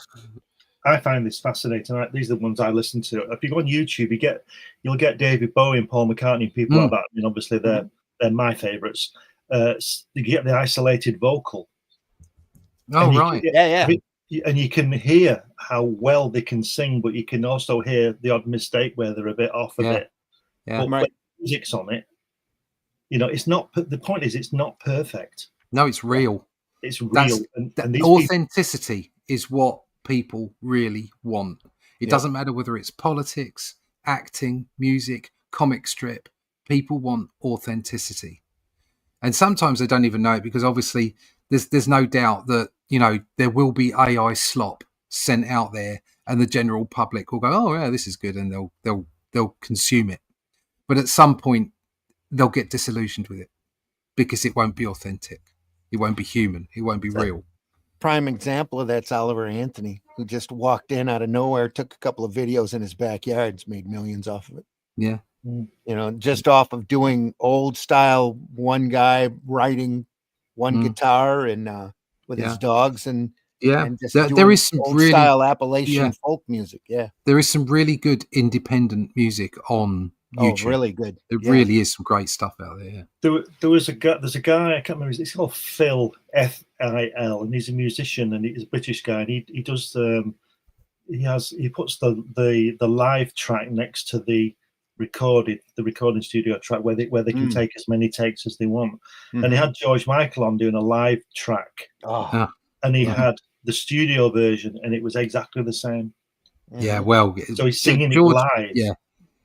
I find this fascinating. These are the ones I listen to. If you go on YouTube, you'll get David Bowie and Paul McCartney and people like that. I mean, obviously they're my favourites. You get the isolated vocal. Oh right, and you can hear how well they can sing, but you can also hear the odd mistake where they're a bit off a bit. Yeah, but when music's on it, it's not. The point is, it's not perfect. No, it's real. It's real. And these authenticity is what people really want. It doesn't matter whether it's politics, acting, music, comic strip. People want authenticity, and sometimes they don't even know it because obviously there's no doubt that there will be AI slop sent out there, and the general public will go, "Oh yeah, this is good," and they'll consume it. But at some point, they'll get disillusioned with it because it won't be authentic, it won't be human, it won't be real. Prime example of that's Oliver Anthony, who just walked in out of nowhere, took a couple of videos in his backyard, and made millions off of it. Yeah, just off of doing old style, one guy writing one guitar and with his dogs and just there is some old really style Appalachian folk music. Yeah, there is some really good independent music on YouTube. Oh, really good. There really is some great stuff out there. Yeah. There's a guy I can't remember. It's called Phil Fil, and he's a musician and he's a British guy. And he does he puts the live track next to the recording studio track where they can take as many takes as they want. And he had George Michael on doing a live track, and he had the studio version, and it was exactly the same. Yeah, well, so he's singing it live. Yeah,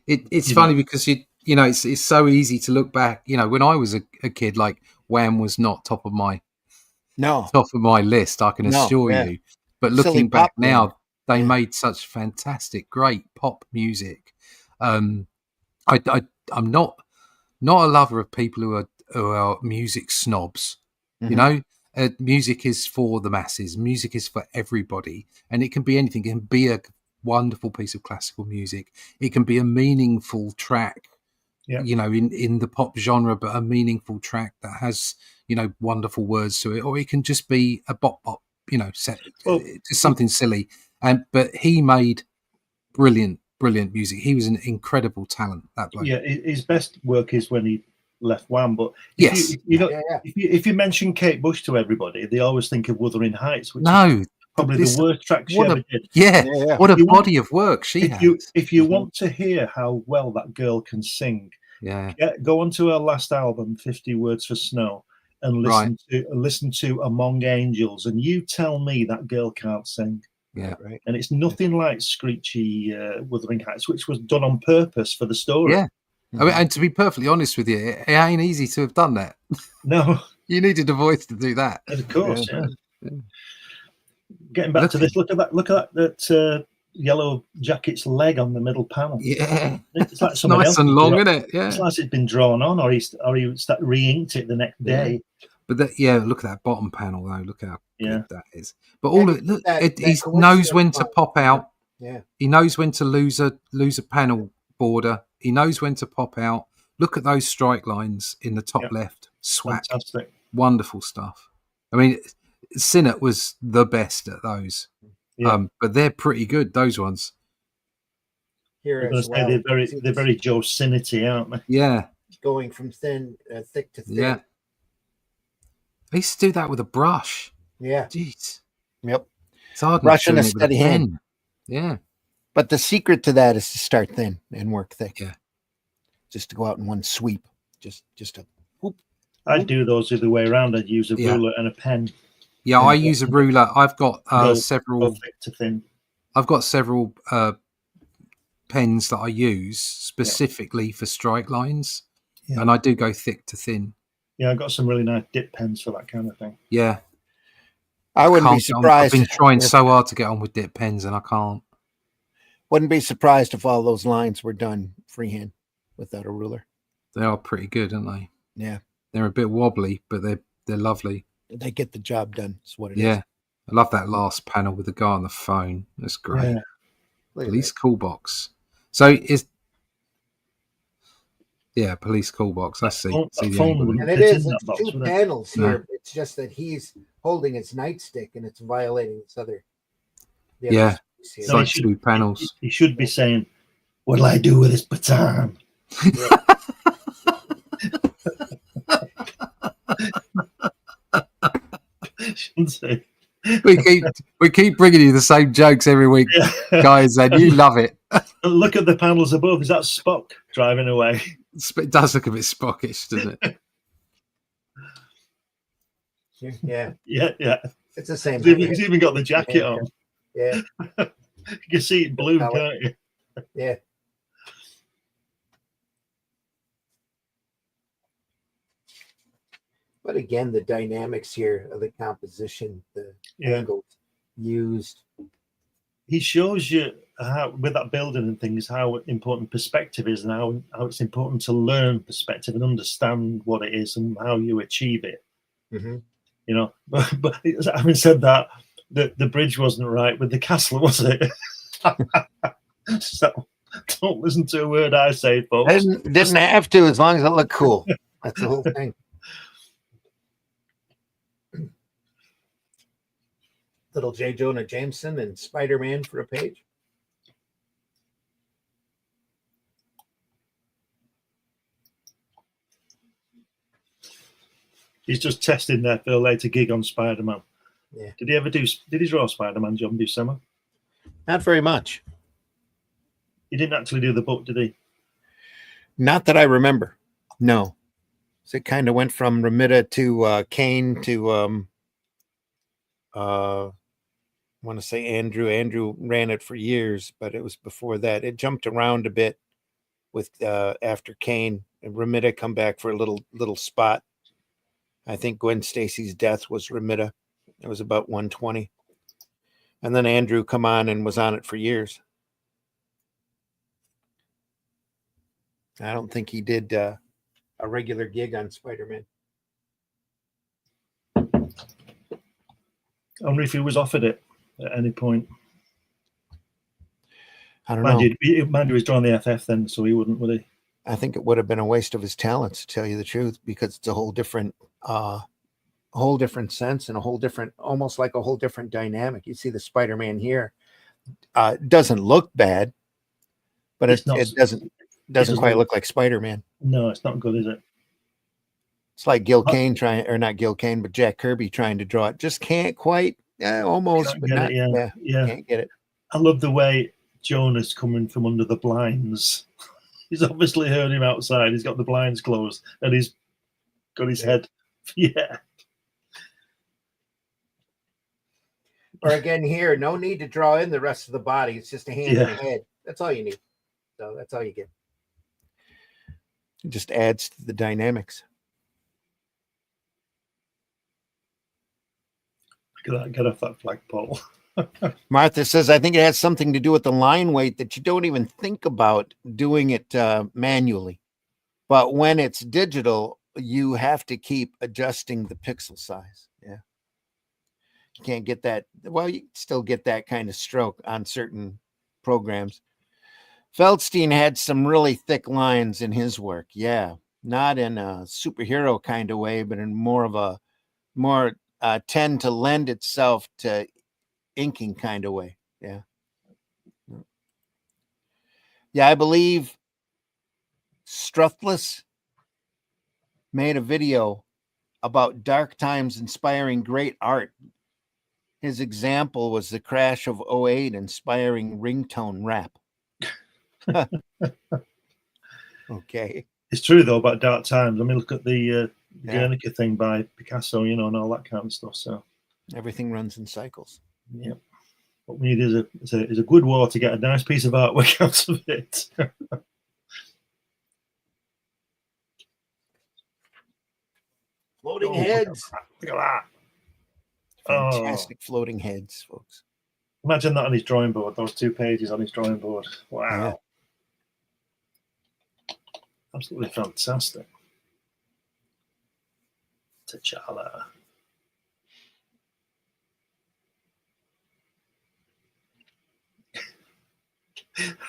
it's funny because it's so easy to look back. When I was a kid, like Wham was not top of my list. I can assure you. But looking back now, they made such fantastic, great pop music. I'm not a lover of people who are music snobs. Music is for the masses. Music is for everybody, and it can be anything. It can be a wonderful piece of classical music. It can be a meaningful track, in the pop genre, but a meaningful track that has wonderful words to it, or it can just be a bop, set, just something silly. But he made brilliant music. He was an incredible talent, that bloke. Yeah, his best work is when he left Wham. But if you mention Kate Bush to everybody, they always think of Wuthering Heights, which is probably the worst track she ever did. Yeah, what a body of work she had. If you want to hear how well that girl can sing, go onto her last album, 50 Words for Snow, and listen to Among Angels, and you tell me that girl can't sing. Yeah, right. And it's nothing like screechy Wuthering Heights, which was done on purpose for the story. Yeah. I mean, and to be perfectly honest with you, it ain't easy to have done that. No. You needed a voice to do that. Of course, yeah. Getting back to this, look at that yellow jacket's leg on the middle panel. Yeah. It's like nice and long, isn't it? Yeah. It's like it's been drawn on, or he re-inked it the next day. But look at that bottom panel though. Look how good that is. But all of it, he knows when to pop out. Yeah. He knows when to lose a panel border. He knows when to pop out. Look at those strike lines in the top left. Swag. Fantastic. Wonderful stuff. I mean, Sinnott was the best at those. Yeah. But they're pretty good, those ones. Here they're very Joe Sinnott-y, aren't they? Yeah. Going from thick to thin. Yeah. I used to do that with a brush. Yeah. Jeez. Yep. It's hard. Brush and a steady hand. Yeah. But the secret to that is to start thin and work thick. Yeah. Just to go out in one sweep. Just a whoop. I'd do those the other way around. I'd use a ruler and a pen. Yeah, I use a ruler. I've got several. Thick to thin. I've got several pens that I use specifically for strike lines, and I do go thick to thin. Yeah, I've got some really nice dip pens for that kind of thing. Yeah. I wouldn't be I've surprised. been trying so hard to get on with dip pens, and I can't. Wouldn't be surprised if all those lines were done freehand without a ruler. They are pretty good, aren't they? Yeah, they're a bit wobbly, but they're lovely. They get the job done. That's what it is. Yeah, I love that last panel with the guy on the phone. That's great. Yeah. Police call box. So police call box. I see. And it is. It's two panels here. No. It's just that he's holding his nightstick and it's violating this other. Yeah, it's like two panels. He should be saying, "What'll I do with this baton?" We keep bringing you the same jokes every week, guys, and you love it. Look at the panels above. Is that Spock driving away? It does look a bit Spockish, doesn't it? Yeah. It's the same. He's even got the jacket on. Yeah. You can see it blue, can't you? Yeah. But again, the dynamics here of the composition, the angles used. He shows you how, with that building and things, how important perspective is and how it's important to learn perspective and understand what it is and how you achieve it. Mm-hmm. You know, but having said that, the bridge wasn't right with the castle, was it? So don't listen to a word I say, folks. Didn't have to, as long as it looked cool. That's the whole thing. Little J. Jonah Jameson and Spider-Man for a page. He's just testing there for a later gig on Spider-Man. Yeah. Did he draw Spider-Man, John Buscema? Not very much. He didn't actually do the book, did he? Not that I remember. No. So it kind of went from Romita to Kane to I want to say Andrew. Andrew ran it for years, but it was before that. It jumped around a bit with after Kane and Romita come back for a little spot. I think Gwen Stacy's death was Romita. It was about 120. And then Andrew come on and was on it for years. I don't think he did a regular gig on Spider-Man. I wonder if he was offered it at any point. I don't know. Mind you, he was drawing the FF then, so he wouldn't, would he? I think it would have been a waste of his talents, to tell you the truth, because it's a whole different sense and almost like a whole different dynamic. You see the Spider-Man here, doesn't look bad, but it doesn't quite look like Spider-Man. No, it's not good, is it? It's like not Gil Kane, but Jack Kirby trying to draw it. Just can't quite, almost, but not. Can't get it. I love the way Jonah's coming from under the blinds. He's obviously heard him outside. He's got the blinds closed and he's got his head. Yeah. Or again here, no need to draw in the rest of the body. It's just a hand and a head. That's all you need. So that's all you get. It just adds to the dynamics. Get off that flagpole. Martha says, I think it has something to do with the line weight that you don't even think about doing it manually. But when it's digital, you have to keep adjusting the pixel size. Yeah. You can't get that. Well, you still get that kind of stroke on certain programs. Feldstein had some really thick lines in his work. Yeah. Not in a superhero kind of way, but in more of a tend to lend itself to inking kind of way. Yeah. Yeah, I believe Struthless made a video about dark times inspiring great art. His example was the crash of 08 inspiring ringtone rap. Okay. It's true, though, about dark times. I mean, look at the Guernica thing by Picasso, and all that kind of stuff. So everything runs in cycles. Yeah. What we need is a good war to get a nice piece of artwork out of it. Floating heads. Look at that. Fantastic floating heads, folks. Imagine that on his drawing board, those 2 pages on his drawing board. Wow. Yeah. Absolutely fantastic. T'Challa.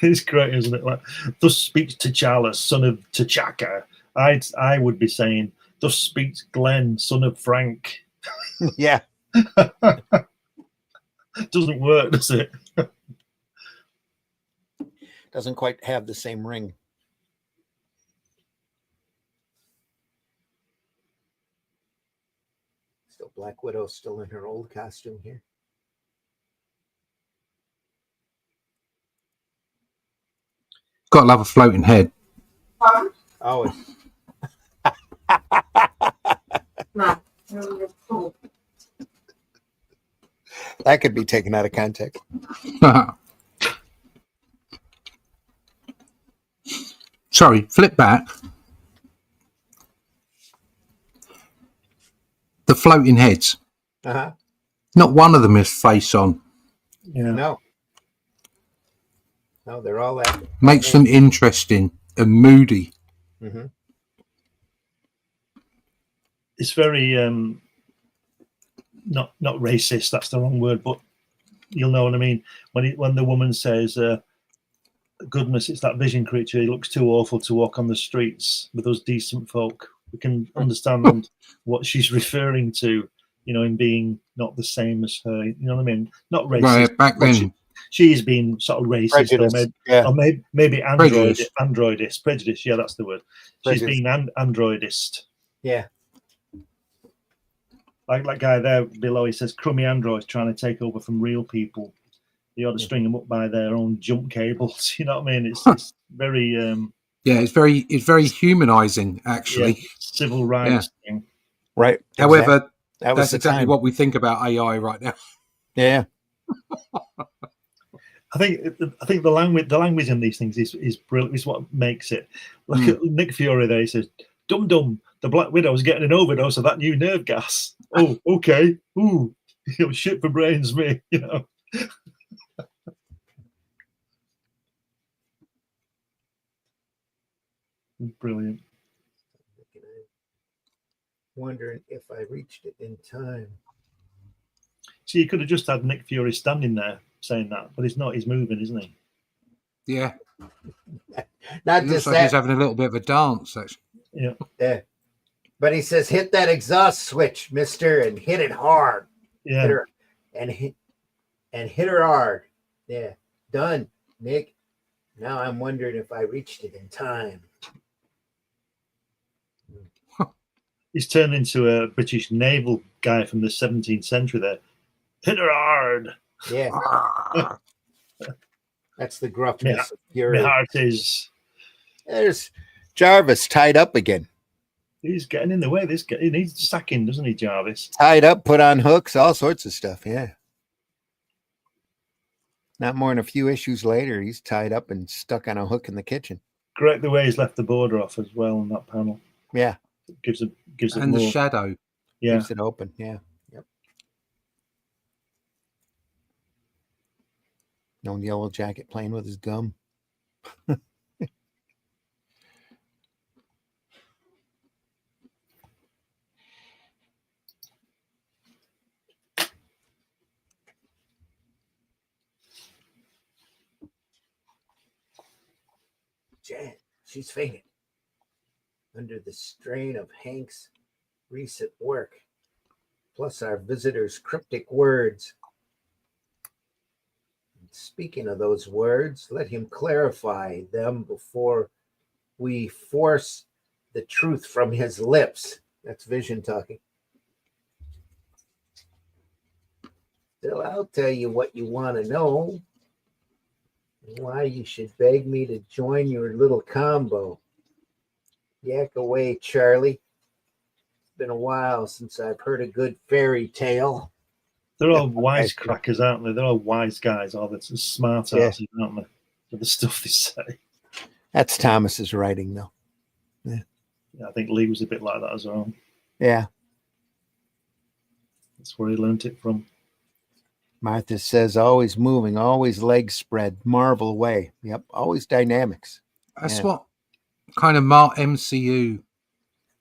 It's great, isn't it? Like, thus speaks T'Challa, son of T'Chaka. I would be saying, thus speaks Glenn, son of Frank. Yeah. Doesn't work, does it? Doesn't quite have the same ring. Still Black Widow, still in her old costume here. Got to love a floating head. Always. That could be taken out of context. Sorry, flip back. The floating heads. Uh-huh. Not one of them is face on. Yeah. No, they're all that. Makes them interesting and moody. Mm-hmm. It's very not racist. That's the wrong word, but you'll know what I mean. When the woman says, "Goodness, it's that vision creature. He looks too awful to walk on the streets with us decent folk." We can understand what she's referring to. You know, in being not the same as her. You know what I mean? Not racist. Right, back then. She's been sort of racist, or maybe androidist, prejudice. Yeah, that's the word. Prejudice. She's been androidist. Yeah. Like that guy there below, he says, crummy androids trying to take over from real people. You ought to string them up by their own jump cables. You know what I mean? It's very... it's very humanizing, actually. Yeah, civil rights thing. Right. However, that's exactly what we think about AI right now. Yeah. I think the language in these things is brilliant. Is what makes it. Look at Nick Fury there. He says, "Dum dum, the Black Widow's getting an overdose of that new nerve gas." Oh, okay. Ooh, shit for brains, me. You know. Brilliant. Wondering if I reached it in time. See, you could have just had Nick Fury standing there saying that, but he's not. He's moving, isn't he? Yeah. Not it just looks like he's having a little bit of a dance, actually. Yeah. Yeah. But he says, "Hit that exhaust switch, mister, and hit it hard." Yeah. Hit her, and hit her hard. Yeah. Done, Nick. Now I'm wondering if I reached it in time. He's turned into a British naval guy from the 17th century there. Hit her hard. Yeah. That's the gruffness of Fury. My heart is. There's Jarvis tied up again. He's getting in the way. This guy, he needs sacking, doesn't he, Jarvis? Tied up, put on hooks, all sorts of stuff. Yeah. Not more than a few issues later, he's tied up and stuck on a hook in the kitchen. Great the way he's left the border off as well on that panel. Yeah. Gives it and more. The shadow. Yeah. Keeps it open. Yeah. Yep. No Yellow Jacket playing with his gum. Jan, she's fainted under the strain of Hank's recent work, plus our visitor's cryptic words. And speaking of those words, let him clarify them before we force the truth from his lips. That's Vision talking. Still, I'll tell you what you want to know. Why you should beg me to join your little combo. Yak away, Charlie. It's been a while since I've heard a good fairy tale. They're all wisecrackers, aren't they? They're all wise guys, all the smart asses, aren't they? For the stuff they say. That's Thomas's writing, though. Yeah, I think Lee was a bit like that as well. Yeah. That's where he learnt it from. Martha says, always moving, always legs spread, Marvel away. Yep, always dynamics. That's what kind of MCU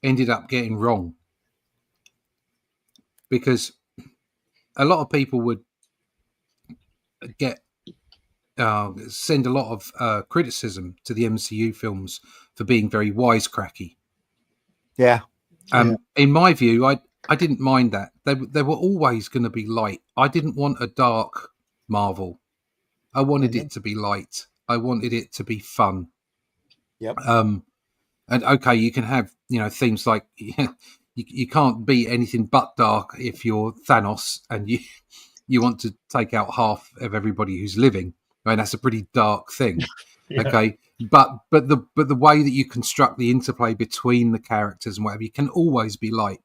ended up getting wrong. Because a lot of people would send a lot of criticism to the MCU films for being very wisecracky. Yeah. In my view, I didn't mind that. They were always going to be light. I didn't want a dark Marvel. I wanted it to be light. I wanted it to be fun. Yep. And okay, you can have, themes like you can't be anything but dark if you're Thanos and you want to take out half of everybody who's living. I mean, that's a pretty dark thing. Yeah. Okay. But the way that you construct the interplay between the characters and whatever, you can always be light.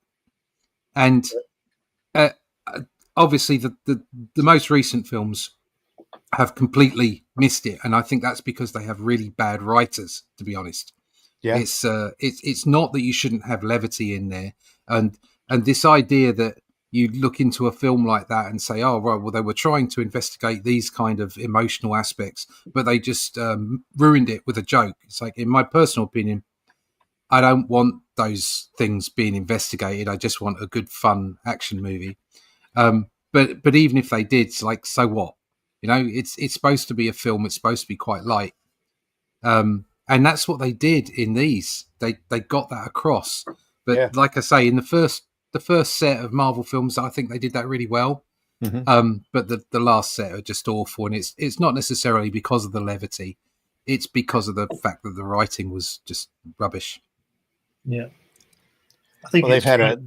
And obviously the most recent films have completely missed it, and I think that's because they have really bad writers, to be honest. Yeah. It's not that you shouldn't have levity in there, and this idea that you look into a film like that and say, oh, right, well, they were trying to investigate these kind of emotional aspects, but they just ruined it with a joke. It's like, in my personal opinion, I don't want those things being investigated. I just want a good, fun action movie. But even if they did, it's like, so what? It's supposed to be a film. It's supposed to be quite light. And that's what they did in these. They got that across. But like I say, in the first set of Marvel films, I think they did that really well. Mm-hmm. But the last set are just awful, and it's not necessarily because of the levity. It's because of the fact that the writing was just rubbish. Yeah, I think they've had a.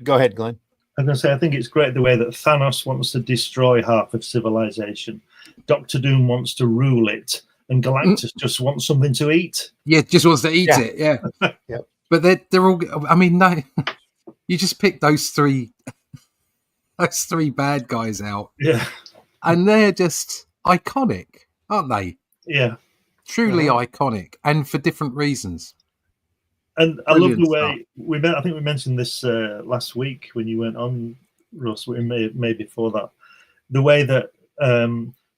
Go ahead, Glenn. I'm going to say, I think it's great the way that Thanos wants to destroy half of civilization, Doctor Doom wants to rule it, and Galactus just wants something to eat. Yeah, just wants to eat it. Yeah. Yep. But they're all. I mean, no, you just pick those three bad guys out. Yeah, and they're just iconic, aren't they? Yeah, truly iconic, and for different reasons. And I love the way I think we mentioned this last week when you went on, Russ. We may before that. The way that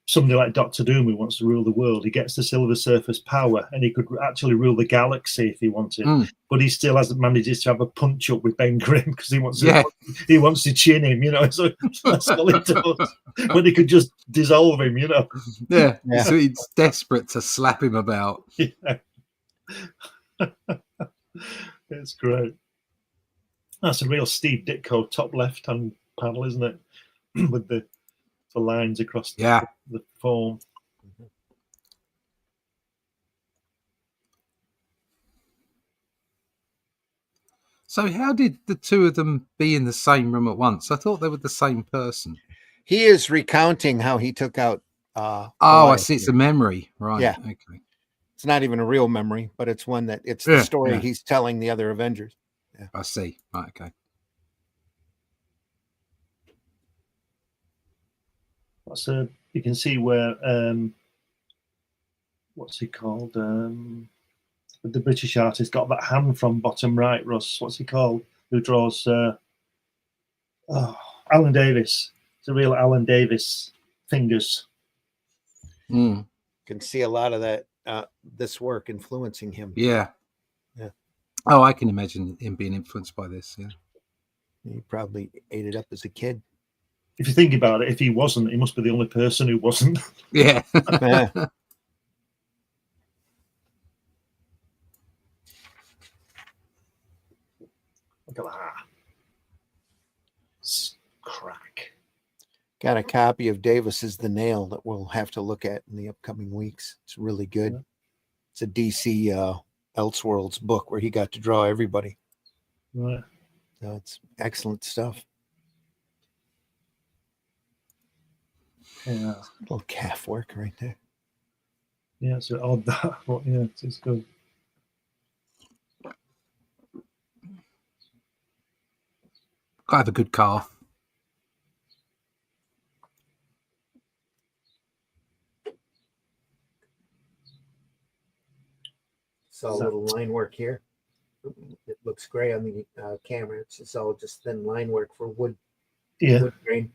somebody like Doctor Doom, who wants to rule the world, he gets the Silver Surfer's power, and he could actually rule the galaxy if he wanted. But he still hasn't managed to have a punch up with Ben Grimm because he wants to chin him. So that's all he does. When he could just dissolve him, Yeah. So he's desperate to slap him about. Yeah. It's great. That's a real Steve Ditko top left-hand panel, isn't it? With the lines across the form. So how did the two of them be in the same room at once? I thought they were the same person. He is recounting how he took out I see. It's a memory. Right. Yeah. Okay. It's not even a real memory, but it's one that it's the story he's telling the other Avengers. Yeah. I see. Right, okay. So you can see where what's he called? The British artist got that hand from bottom right, Russ. What's he called? Who draws Alan Davis. It's a real Alan Davis fingers. Can see a lot of that this work influencing him. Yeah. Oh, I can imagine him being influenced by this. Yeah. He probably ate it up as a kid. If you think about it, if he wasn't, he must be the only person who wasn't. Yeah. Look at that. Crack. Got a copy of Davis's The Nail that we'll have to look at in the upcoming weeks. It's really good. Yeah. It's a DC Elseworlds book where he got to draw everybody. Right. So it's excellent stuff. Yeah. A little calf work right there. Yeah, so odd that. Well, yeah, it's good. I have a good calf. So a little line work here. It looks gray on the camera. It's just all just thin line work for wood Yeah. Wood grain.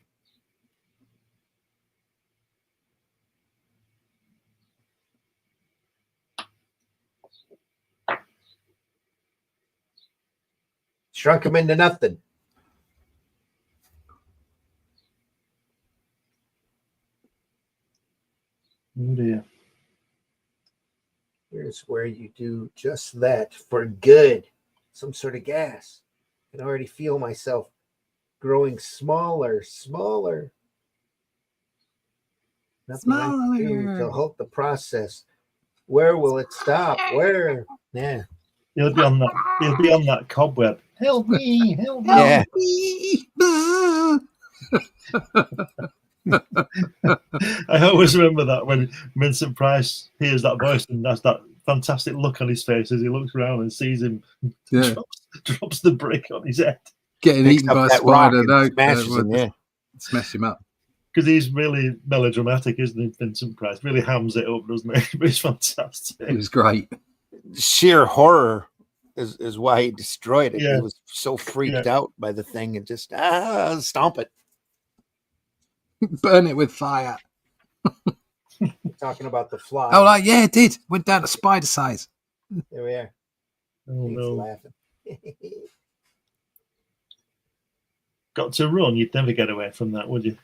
Shrunk him into nothing. Oh dear. Here's where you do just that for good. Some sort of gas. I can already feel myself growing smaller. Nothing I can do to halt the process. Where will it stop? Where? Yeah. He'll be on that. He'll be on that cobweb. Help me! Help me! Yeah. I always remember that when Vincent Price hears that voice and has that fantastic look on his face as he looks around and sees him, drops the brick on his head. Getting eaten by a spider, no, smashes him, yeah. Smash him up. Because he's really melodramatic, isn't he, Vincent Price? Really hams it up, doesn't he? But it's fantastic. It was great. Sheer horror is why he destroyed it. Yeah. He was so freaked out by the thing and just stomp it. Burn it with fire. Talking about the fly. Oh, like, yeah, it did. Went down to spider size. There we are. Oh, He's no. laughing. Got to run. You'd never get away from that, would you?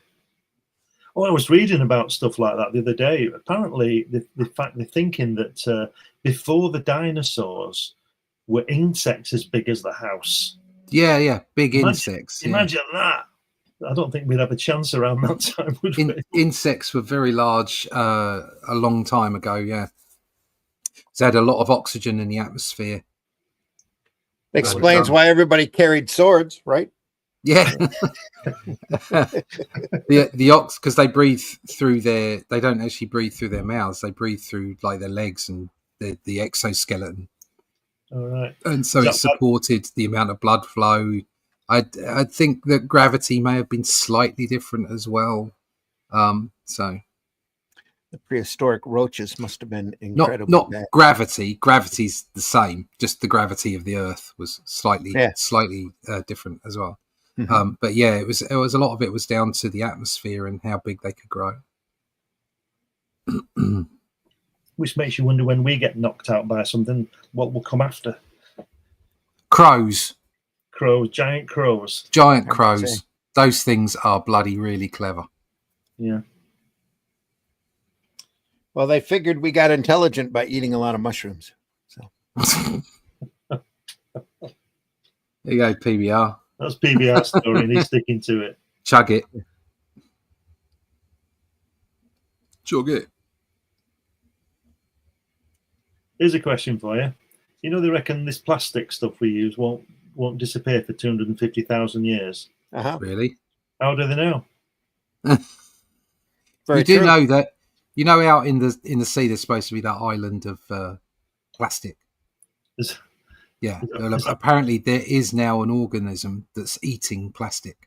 Oh, I was reading about stuff like that the other day. Apparently, they're thinking that before the dinosaurs were insects as big as the house. Yeah, big insects. Imagine that. I don't think we'd have a chance around that time, would we? Insects were very large a long time ago, yeah. They had a lot of oxygen in the atmosphere. Explains why everybody carried swords, right? Yeah. the ox, because they breathe through they don't actually breathe through their mouths, they breathe through like their legs and the exoskeleton. All right. And so it supported the amount of blood flow. I think that gravity may have been slightly different as well. So the prehistoric roaches must have been incredible. Not gravity. Gravity's the same. Just the gravity of the Earth was slightly different as well. Mm-hmm. But yeah, it was a lot of it was down to the atmosphere and how big they could grow. Which makes you wonder when we get knocked out by something, what will come after? Crows. Giant crows. Giant crows. Those things are bloody really clever. Yeah. Well, they figured we got intelligent by eating a lot of mushrooms. So there you go, PBR. That's PBR story, and he's sticking to it. Chug it. Chug it. Here's a question for you. You know, they reckon this plastic stuff we use won't disappear for 250,000 years. Uh-huh. Really? How do they know? You do know that. You know, out in the sea, there's supposed to be that island of plastic. Apparently there is now an organism that's eating plastic.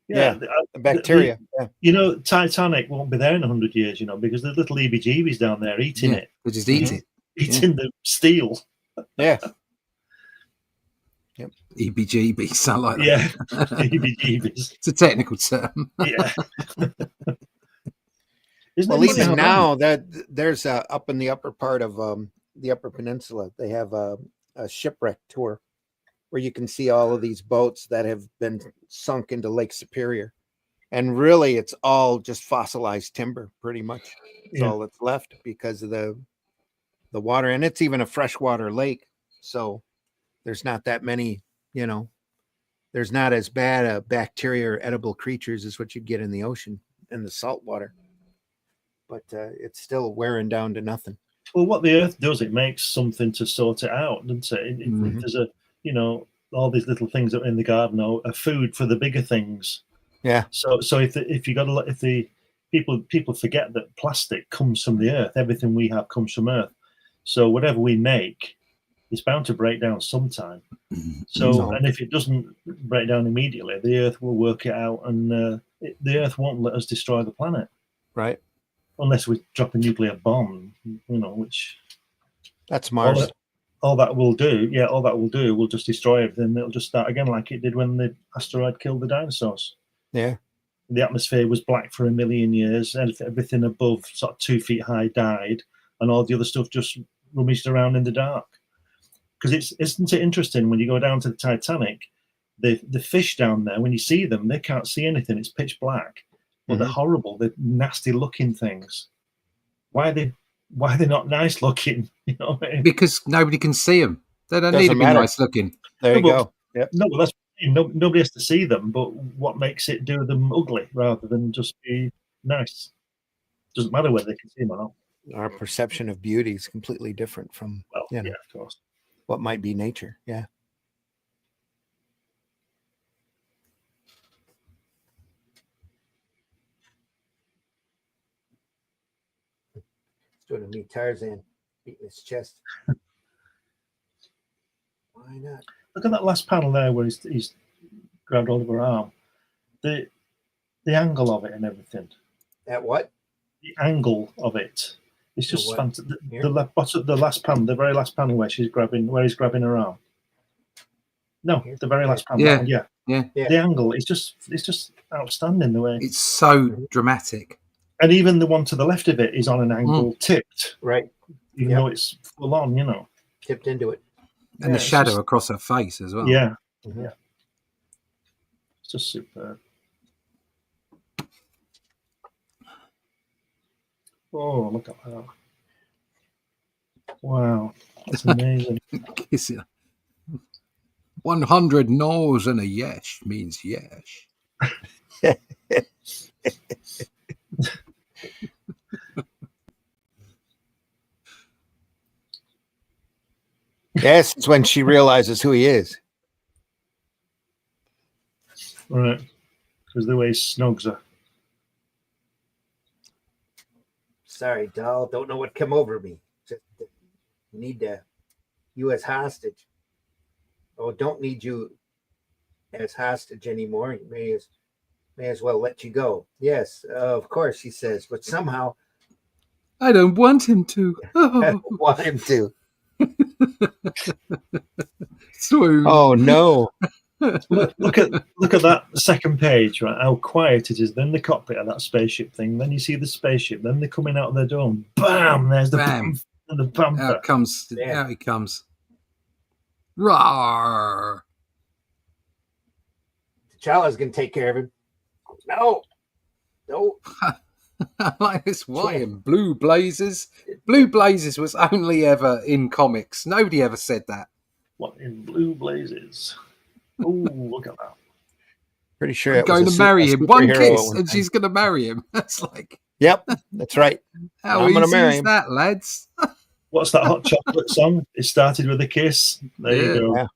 Yeah, the bacteria. You know, Titanic won't be there in 100 years, you know, because there's little EBGBs down there eating it. They just eat it. Eating the steel. Yeah. Yep. EBGBs, I like that. Yeah, EBGBs. It's a technical term. Yeah. Well, even now that there's up in the upper part of the Upper Peninsula, they have a shipwreck tour where you can see all of these boats that have been sunk into Lake Superior, and really it's all just fossilized timber, pretty much. That's all that's left because of the water, and it's even a freshwater lake, so there's not that many. You know, there's not as bad a bacteria or edible creatures as what you'd get in the ocean in the salt water. But it's still wearing down to nothing. Well, what the Earth does, it makes something to sort it out, doesn't it? If there's all these little things that are in the garden are food for the bigger things. Yeah. So if the people forget that plastic comes from the Earth, everything we have comes from Earth. So whatever we make, it's bound to break down sometime. So and if it doesn't break down immediately, the Earth will work it out, and the Earth won't let us destroy the planet. Right. Unless we drop a nuclear bomb, which that's Mars. All that will do will just destroy everything. It'll just start again like it did when the asteroid killed the dinosaurs. Yeah. The atmosphere was black for 1 million years, and everything above sort of 2 feet high died, and all the other stuff just rummaged around in the dark. Because isn't it interesting when you go down to the Titanic, the fish down there, when you see them, they can't see anything. It's pitch black, but they're horrible. They're nasty looking things. Why are they not nice looking? You know what I mean? Because nobody can see them. They don't need to be nice looking. There you go. Yep. No, that's nobody has to see them. But what makes it do them ugly rather than just be nice? Doesn't matter whether they can see them or not. Our perception of beauty is completely different from yeah, of course, what might be nature. Yeah. It's doing a neat Tarzan beating his chest. Why not? Look at that last panel there where he's grabbed hold of her arm. The angle of it and everything. At what? The angle of it. It's just fantastic. The last panel, the very last panel where he's grabbing her arm. No, the very last panel. Yeah. The angle is just outstanding the way. It's so dramatic. And even the one to the left of it is on an angle tipped. Right. Even though it's full on, you know. Tipped into it. And the shadow across her face as well. Yeah. Yeah. It's just superb. Oh, look at that. Wow. That's amazing. 100 no's and a yes means yes. Yes, it's when she realizes who he is. Right. Because the way he snugs her. Sorry, doll. Don't know what came over me. Just need you as hostage. Oh, don't need you as hostage anymore. You may as well let you go. Yes, of course, he says. But somehow, I don't want him to. I don't want him to. Swoon. Oh no! Look at that second page, right? How quiet it is. Then the cockpit of that spaceship thing. Then you see the spaceship. Then they're coming out of the dome. Bam! There's the Bam. And the bumper. Out comes. Yeah. Out he comes. Roar! T'Challa's gonna take care of him. No. I like this. Why in Blue Blazers? Blue Blazers was only ever in comics. Nobody ever said that. What in Blue Blazes? Oh, look at that. Pretty sure I'm it going was to marry him. One superhero at kiss, one and time. she's going to marry him. That's like. Yep, that's right. How I'm gonna easy marry is him. that, lads? What's that hot chocolate song? It started with a kiss. There you go. Yeah.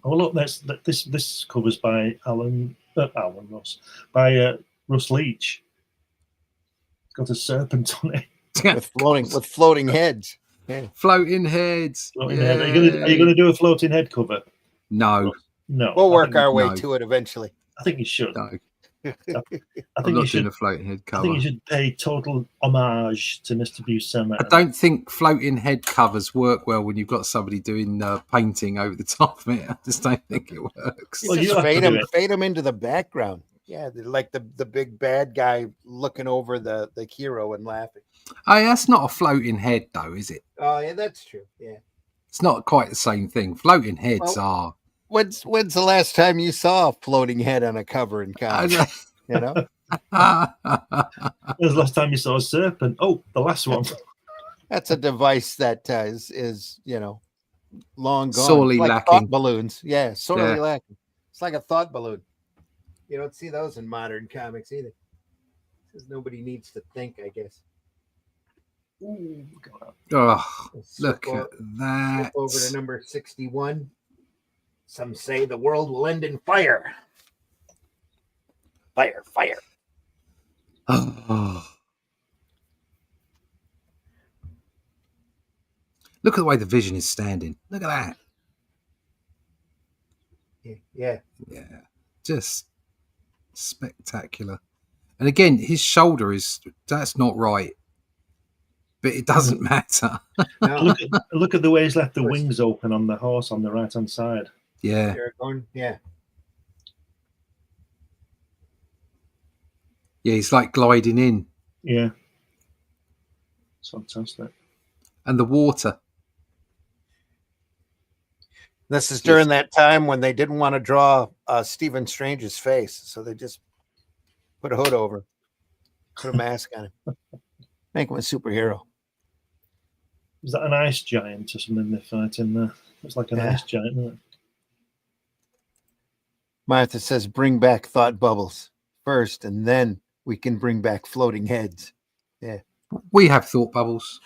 Oh look, this covers by Alan Ross by Russ Leach. It's got a serpent on it. with floating heads. Yeah. Floating heads. Floating head. Are you going to do a floating head cover? No. No. We'll work our way no. to it eventually. I think you should. No. I I'm think not you should. doing a floating head I cover. think you should pay total homage to Mr. Buscema. I don't think floating head covers work well when you've got somebody doing painting over the top of it. I just don't think it works. Well, you Just have to do it. fade him into the background. Yeah, they're like the big bad guy looking over the hero and laughing. Oh, that's not a floating head, though, is it? Oh yeah, that's true. Yeah. It's not quite the same thing. Floating heads are. When's the last time you saw a floating head on a cover in comics? You know? When's the last time you saw a serpent? Oh, the last one. That's a device that is long gone. Sorely like lacking. Thought balloons. Yeah, sorely Yeah. lacking. It's like a thought balloon. You don't see those in modern comics either. Because nobody needs to think, I guess. Ooh, look at that. Oh, Let's look flip at that. Flip over to number 61. Some say the world will end in fire. Fire. Oh. Look at the way the Vision is standing. Look at that. Yeah. Yeah, just spectacular. And again, his shoulder that's not right, but it doesn't matter. No, Look at the way he's left the wings open on the horse on the right hand side. Yeah, they're going, yeah. Yeah, he's like gliding in. Yeah. It's fantastic. And the water. This is during that time when they didn't want to draw Stephen Strange's face, so they just put a hood over, put a mask on him, make him a superhero. Is that an ice giant or something they fight in there? It's like an ice giant, isn't it? Martha says, bring back thought bubbles first, and then we can bring back floating heads. Yeah. We have thought bubbles.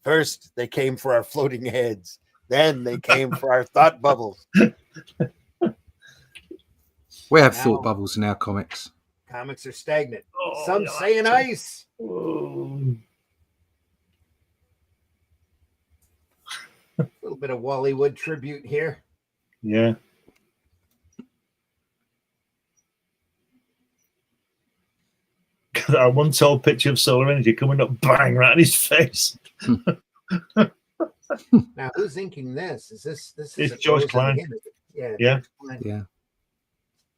First, they came for our floating heads. Then they came for our thought bubbles. We have thought bubbles in our comics. Comics are stagnant. Some saying ice. Oh. A little bit of Wallywood tribute here. Yeah. That one tall picture of solar energy coming up, bang, right in his face. Now, who's inking this? Is this It's George Klein. Yeah. Yeah. Yeah.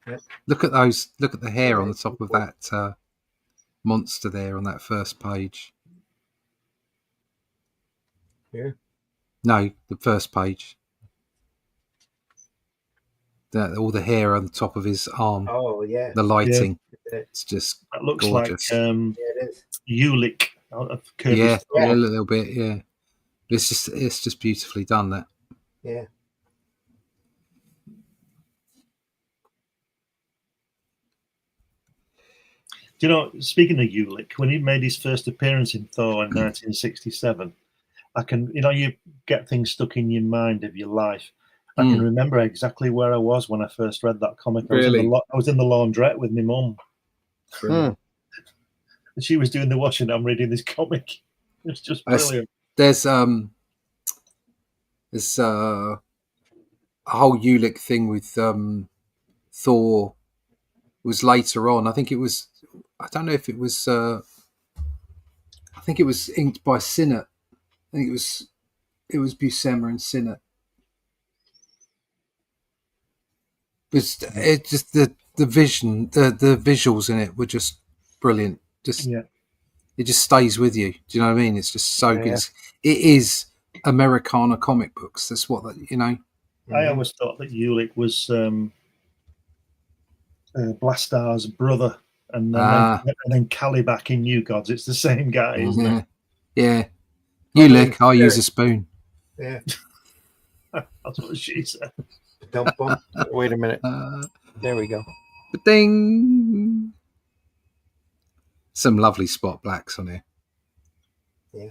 Yep. Look at those. Look at the hair on the top of that monster there on that first page. Here? No, the first page. All the hair on the top of his arm. Oh, yeah. The lighting. Yeah. It's just that looks gorgeous. like it is. Ulick out of Kirby's yeah, a little bit, yeah. It's just beautifully done, that. Yeah. Do you know, speaking of Ulick, when he made his first appearance in Thor in 1967, I can, you get things stuck in your mind of your life. I can remember exactly where I was when I first read that comic. I was in the laundrette with my mum. And she was doing the washing. I'm reading this comic. It's just brilliant. There's a whole Ulick thing with Thor was later on. I think it was. I don't know if it was. I think it was inked by Sinnott. I think it was Buscema and Sinnott. It just the vision, the visuals in it were just brilliant. It just stays with you. Do you know what I mean? It's just so good. It is Americana comic books. That's what I always thought that Ulick was Blastar's brother, and then Calibac in New Gods. It's the same guy, isn't it? Yeah. Ulick, I'll use a spoon. Yeah. That's what she said. Don't bump. Wait a minute. There we go. Ding. Some lovely spot blacks on here. Yeah.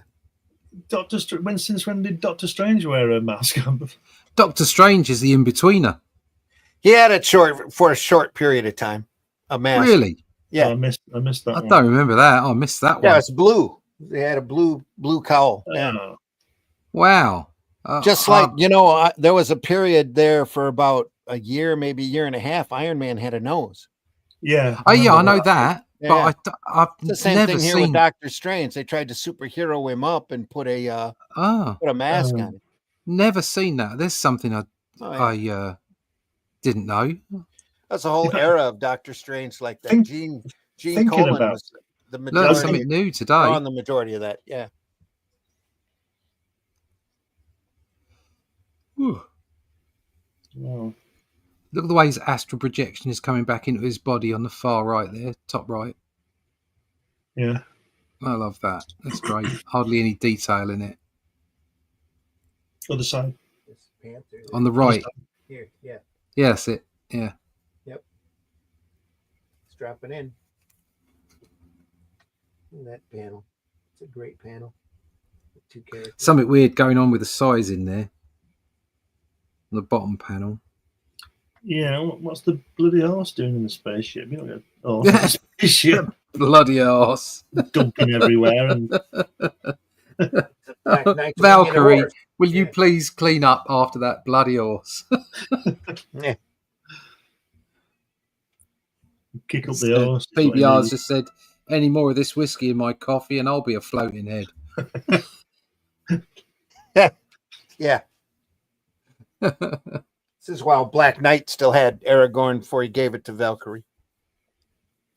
Since when did Doctor Strange wear a mask? Doctor Strange is the in-betweener. He had it for a short period of time. A mask. Really? Yeah. Oh, I missed that. I don't remember that. I missed that one. Yeah, it's blue. They had a blue cowl. Yeah. Wow. Just like, there was a period there for about a year, maybe a year and a half. Iron Man had a nose. Yeah. I know that. Yeah. But I've the same never thing here seen with Doctor Strange. They tried to superhero him up and put a mask on him. Never seen that. There's something I didn't know. That's a whole era of Doctor Strange like that. Gene Colan was the majority. Learned something new today. On the majority of that, yeah. Wow. Look at the way his astral projection is coming back into his body on the far right there, top right. Yeah. I love that. That's great. Hardly any detail in it. Other side. On the right. Here, yeah. Yeah, that's it. Yeah. Yep. It's dropping in. That panel. It's a great panel. 2 characters. Something weird going on with the size in there. On the bottom panel. Yeah, what's the bloody horse doing in the spaceship? Spaceship. Bloody arse. Dumping everywhere. And Valkyrie, will you please clean up after that bloody horse? Yeah. Kick up the horse. PBR's just said, any more of this whiskey in my coffee and I'll be a floating head. Yeah. This is while Black Knight still had Aragorn before he gave it to Valkyrie.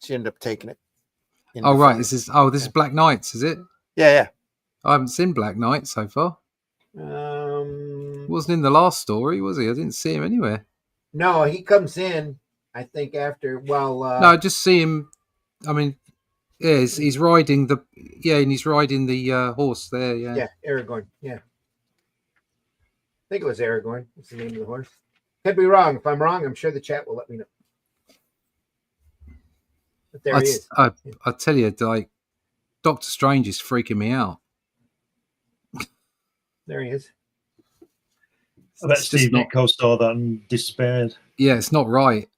She ended up taking it. Oh right, this is Black Knights, is it? Yeah, I haven't seen Black Knight so far. yeah. Wasn't in the last story, was he? I didn't see him anywhere. No, he comes in, I think, after. Well, No, I just see him. I mean, yeah, he's riding the and he's riding the horse there. yeah, Aragorn. Yeah, I think it was Aragorn. What's the name of the horse? Could be wrong. If I'm wrong, I'm sure the chat will let me know. But there he is. I tell you, like, Doctor Strange is freaking me out. There he is. I bet Steve Ditko saw that and despaired. Yeah, it's not right.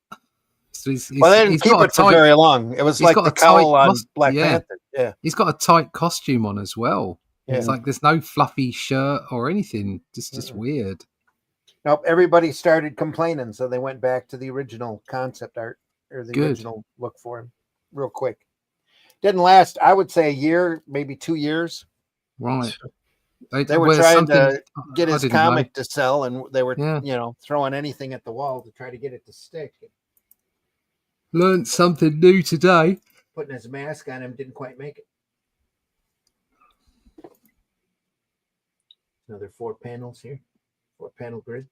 So they didn't keep it for very long. It was like the cowl on Black Panther. Yeah, he's got a tight costume on as well. Yeah. It's like there's no fluffy shirt or anything. Just weird. Nope. Everybody started complaining, so they went back to the original concept art or the original look for him, real quick. Didn't last. I would say a year, maybe 2 years. Right. They were trying to get his comic to sell, and they were, throwing anything at the wall to try to get it to stick. Learned something new today. Putting his mask on him didn't quite make it. Another 4 panels here, 4-panel grid.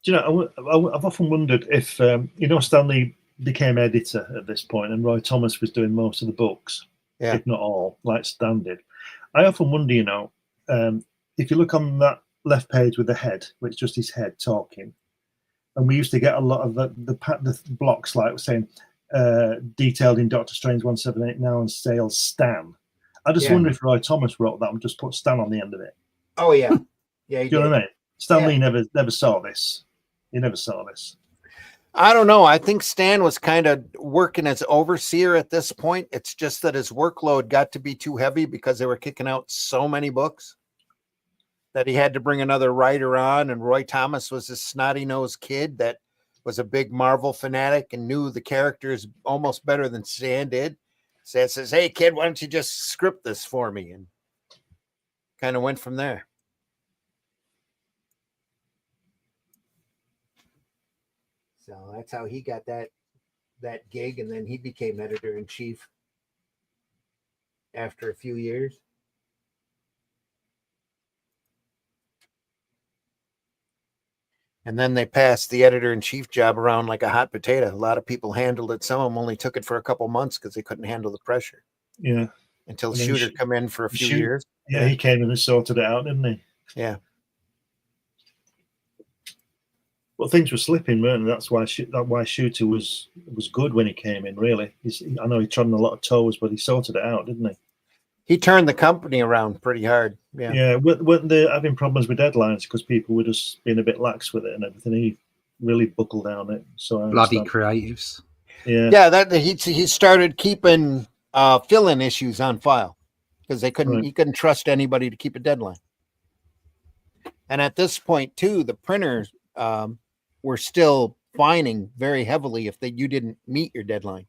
Do you know, I've often wondered if, Stan Lee became editor at this point and Roy Thomas was doing most of the books, if not all, like Stan did. I often wonder, if you look on that left page with the head, where it's just his head talking, and we used to get a lot of the blocks like saying detailed in Doctor Strange 178 now and sales Stan. I just wonder if Roy Thomas wrote that and just put Stan on the end of it. Oh yeah, yeah. Do you know what I mean? Stan Lee never saw this. He never saw this. I don't know. I think Stan was kind of working as overseer at this point. It's just that his workload got to be too heavy because they were kicking out so many books that he had to bring another writer on. And Roy Thomas was this snotty-nosed kid that was a big Marvel fanatic and knew the characters almost better than Stan did. Stan says, "Hey, kid, why don't you just script this for me?" And kind of went from there. So that's how he got that gig, and then he became editor-in-chief after a few years. And then they passed the editor-in-chief job around like a hot potato. A lot of people handled it. Some of them only took it for a couple months because they couldn't handle the pressure. Yeah. Until Shooter come in for a few years. Yeah, he came in and sorted it out, didn't he? Yeah. Well, things were slipping, weren't they? That's why Shooter was good when he came in, really. I know he trod on a lot of toes, but he sorted it out, didn't he? He turned the company around pretty hard. Yeah. Yeah. Weren't they having problems with deadlines because people were just being a bit lax with it and everything? He really buckled down it. So bloody creatives. Yeah. Yeah. That he started keeping fill-in issues on file because he couldn't trust anybody to keep a deadline. And at this point, too, the printers were still fining very heavily if you didn't meet your deadline.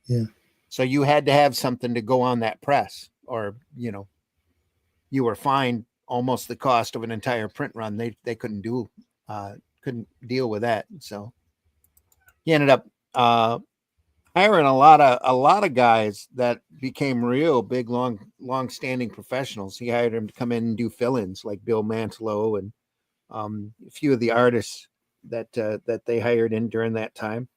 Yeah. So you had to have something to go on that press, or you were fined almost the cost of an entire print run. They couldn't deal with that. So he ended up hiring a lot of guys that became real big, long-standing professionals. He hired them to come in and do fill-ins, like Bill Mantlo and a few of the artists that they hired in during that time.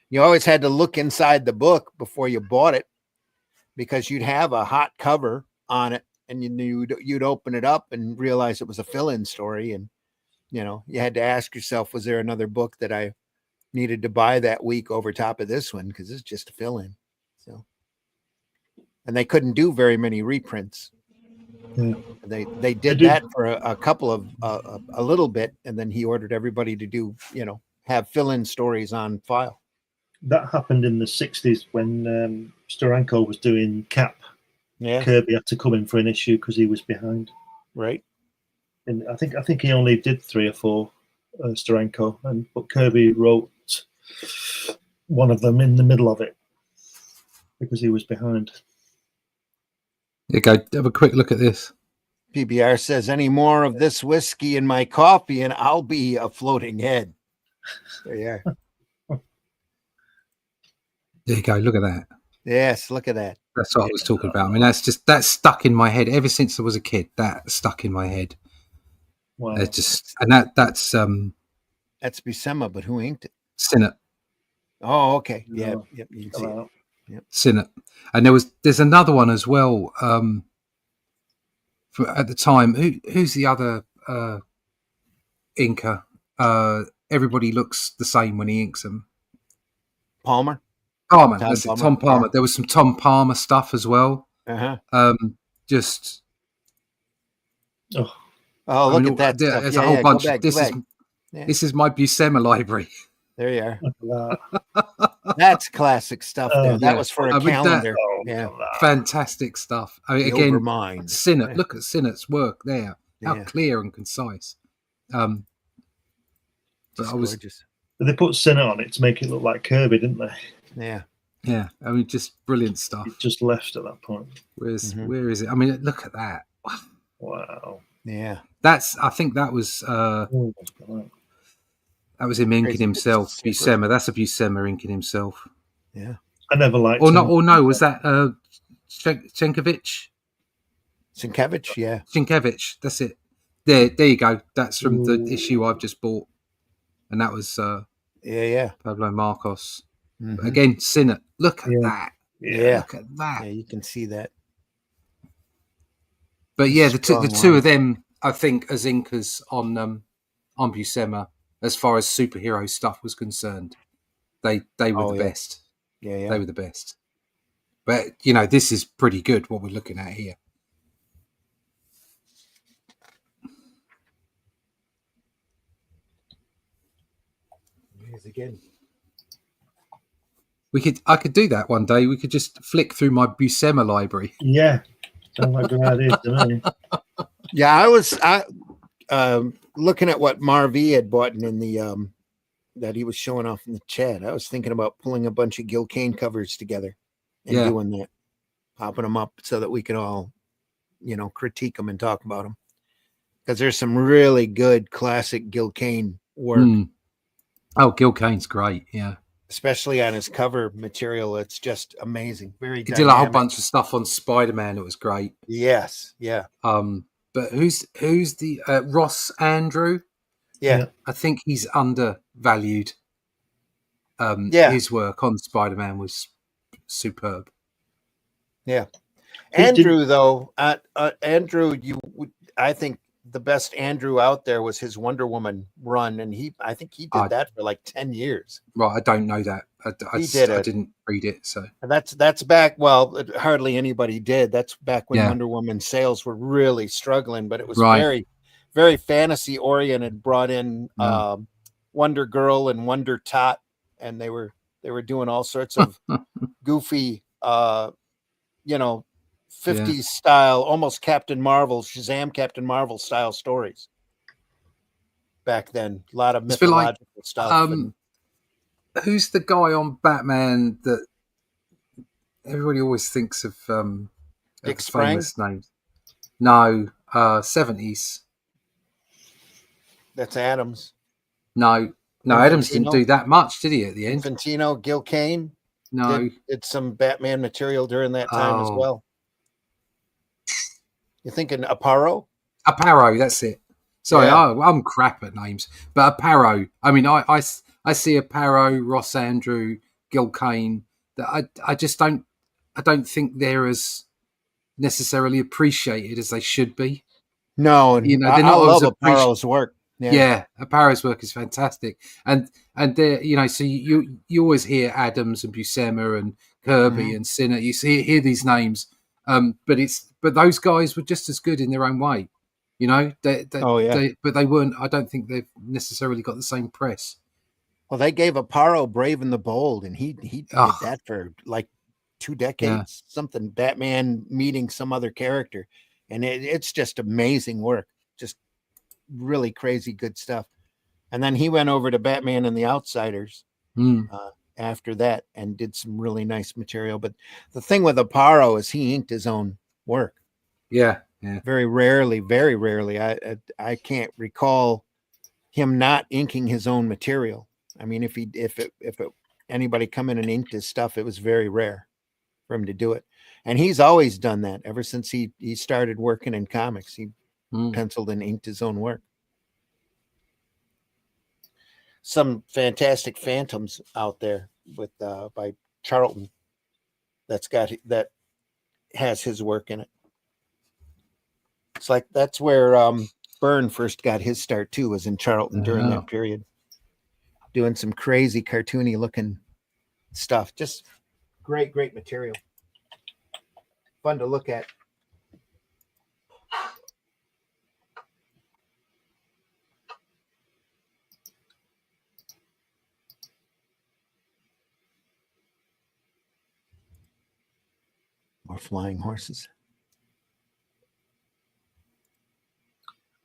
You always had to look inside the book before you bought it because you'd have a hot cover on it, and you'd open it up and realize it was a fill-in story, and you had to ask yourself, was there another book that I needed to buy that week over top of this one, because it's just a fill-in. So, and they couldn't do very many reprints. Yeah. They did that for a couple of a little bit, and then he ordered everybody to do have fill-in stories on file. That happened in the 60s when Steranko was doing Cap. Yeah, Kirby had to come in for an issue because he was behind. Right. And I think he only did 3 or 4 Steranko, but Kirby wrote one of them in the middle of it because he was behind. There you go. Have a quick look at this. PBR says, "Any more of this whiskey in my coffee, and I'll be a floating head." There you are. There you go. Look at that. Yes, look at that. That's what I was talking about. I mean, that's stuck in my head ever since I was a kid. That stuck in my head. Wow. It's just, and that's Buscema, but who inked it? Sinnott. Oh, okay. Yeah, No. yep, you can see it. Yep. Sinnott. And there's another one as well. At the time, who's the other inker? Everybody looks the same when he inks them. Palmer. Palmer. Tom That's it, Palmer, Tom Palmer. yeah. There was some Tom Palmer stuff as well. Just Oh, look at that stuff. There's Yeah, a whole yeah, bunch. go back, This go is back. Yeah. this is my Bucema library. There you are. Look at that. That's classic stuff there. That yeah. was for a I mean, calendar. Oh, Yeah. look at that. Fantastic stuff. I mean, The again, Overmind. Sinnott. Yeah. Look at Sinnott's work there. How Yeah. clear and concise. But Just I was, gorgeous. But they put Sinnott on it to make it look like Kirby, didn't they? Yeah. yeah. I mean, just brilliant stuff. It just left at that point. Where is it? I mean, look at that. Wow. Yeah. I think that was Oh, God. that was him inking Crazy. himself. Super. Buscema. That's a Buscema inking himself. Yeah. I never liked Or him. not? Or no? Was that Sienkiewicz? Sienkiewicz, yeah. Sienkiewicz. That's it. There you go. That's from the issue I've just bought, and that was Yeah. Pablo Marcos. Mhm. Again, Sinnott. Look at Yeah. that. Yeah. Look at that. Yeah, you can see that. But yeah, the Strong two line. of them, I think, as inkers on Buscema, as far as superhero stuff was concerned, they were the best. Yeah. They were the best. But you know, this is pretty good. What we're looking at here. Here's again. I could do that one day. We could just flick through my Buscema library. Yeah. Sounds like a good idea to me. Yeah, I was looking at what Marv had bought in the that he was showing off in the chat. I was thinking about pulling a bunch of Gil Kane covers together and doing that, popping them up so that we can all, critique them and talk about them. Because there's some really good classic Gil Kane work. Oh, Gil Kane's great. Yeah. Especially on his cover material. It's just amazing. Very He did a whole bunch of stuff on Spider-Man. It was great. Yes. Yeah. But who's the Ross Andrew? Yeah. I think he's undervalued. His work on Spider-Man was superb. Yeah. Andrew, though, Andrew, I think the best Andrew out there was his Wonder Woman run, and I think he did that for like 10 years. Right, I don't know that. I didn't read it, so. And that's back. Well, hardly anybody did. That's back when Wonder Woman sales were really struggling, but it was very, very fantasy oriented. Brought in Wonder Girl and Wonder Tot, and they were doing all sorts of goofy, 50s style, almost Captain Marvel, Shazam Captain Marvel style stories. Back then, a lot of mythological stuff. Who's the guy on Batman that everybody always thinks of? Dick famous names. No, 70s. That's Adams. No, Adams didn't do that much, did he? At the end, Infantino, Gil Kane. No, did some Batman material during that time as well. You're thinking Aparo? Aparo, that's it. Sorry, I'm crap at names, but Aparo. I mean, I see Aparo, Ross Andrew, Gil Kane. That I just don't. I don't think they're as necessarily appreciated as they should be. No, and they're not. I love Aparo's work. Yeah, Aparo's work is fantastic, and they're so you always hear Adams and Buscema and Kirby and Sinnott. You hear these names, but those guys were just as good in their own way, but they weren't. I don't think they've necessarily got the same press. Well, they gave Aparo Brave and the Bold, and he did that for like 2 decades. Something Batman meeting some other character, and it's just amazing work. Just really crazy good stuff. And then he went over to Batman and the Outsiders after that and did some really nice material. But the thing with Aparo is he inked his own work. Yeah. Very rarely. I can't recall him not inking his own material. I mean, if anybody come in and inked his stuff, it was very rare for him to do it. And he's always done that ever since he started working in comics. He Mm. penciled and inked his own work. Some fantastic Phantoms out there with by Charlton that has his work in it. It's like that's where Byrne first got his start too, was in Charlton during that period, doing some crazy cartoony looking stuff. Just great material, fun to look at. More flying horses.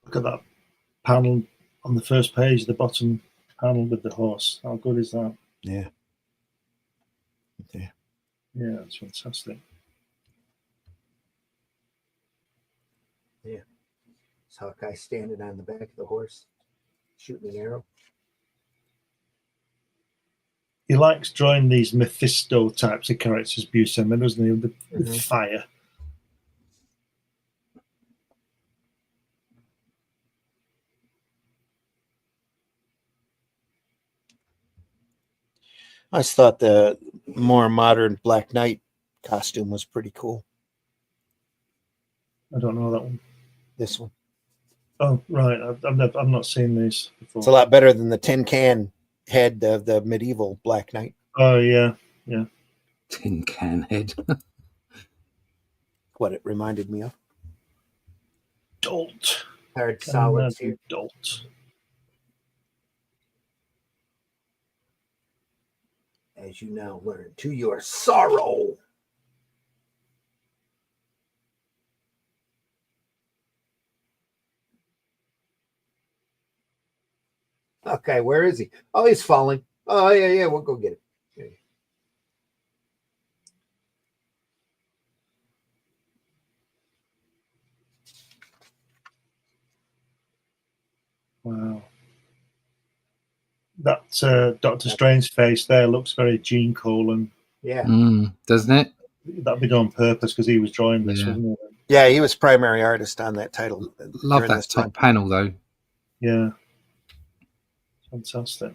Look at that panel on the first page, the bottom panel with the horse. How good is that? Yeah. Yeah, it's fantastic. Yeah. It's Hawkeye standing on the back of the horse, shooting an arrow. He likes drawing these Mephisto types of characters, Buscema, doesn't he? With fire. I just thought the more modern Black Knight costume was pretty cool. I don't know that one. This one. Oh, right. I've not seen these before. It's a lot better than the tin can head of the medieval Black Knight. Oh, yeah. Tin can head. What it reminded me of. Dolt. Hard solids here. Dolt. As you now learn, to your sorrow. Okay, where is he? Oh, he's falling. Oh, yeah, we'll go get him. Okay. Wow. That Doctor Strange face there looks very Gene Colan. Yeah. Doesn't it? That'd be done on purpose because he was drawing this, wasn't it? Yeah, he was primary artist on that title. Love that top panel, though. Yeah. Fantastic.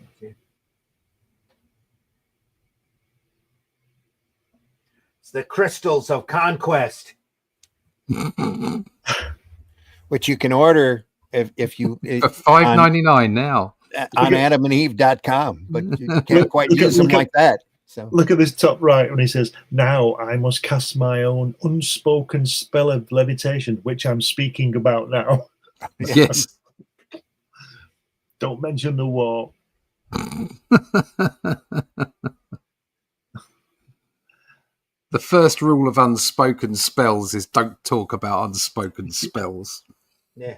It's the Crystals of Conquest, which you can order if you for $5.99 now on AdamandEve.com, but you can't quite use them like that. So look at this top right when he says, "Now I must cast my own unspoken spell of levitation, which I'm speaking about now." Yes. Don't mention the war. The first rule of unspoken spells is don't talk about unspoken spells. Yeah.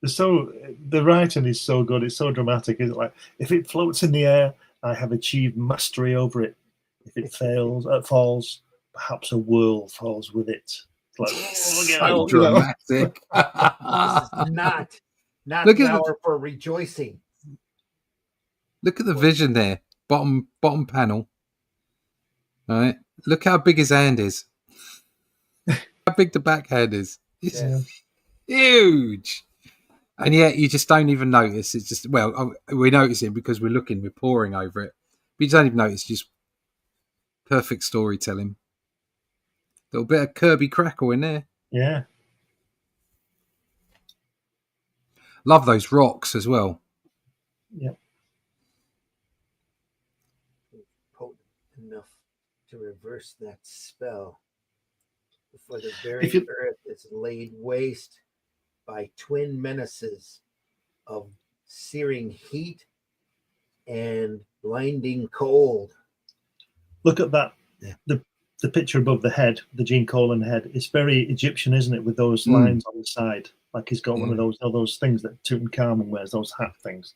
The writing is so good. It's so dramatic. It's like, if it floats in the air, I have achieved mastery over it. If it falls, perhaps a world falls with it. It's like, so dramatic. This is not Look the at hour for rejoicing. Look at the vision there. Bottom panel. All right. Look how big his hand is. How big the backhand is. It's huge. And yet you just don't even notice. It's just, well, we notice it because we're pouring over it. But you don't even notice. Just perfect storytelling. Little bit of Kirby Crackle in there. Yeah. Love those rocks as well. Yeah. Potent enough to reverse that spell before the very earth is laid waste by twin menaces of searing heat and blinding cold. Look at that. Yeah. The picture above the head, the Gene Colan head, it's very Egyptian, isn't it? With those lines on the side. Like he's got one of those things that Tutankhamun wears, those hat things.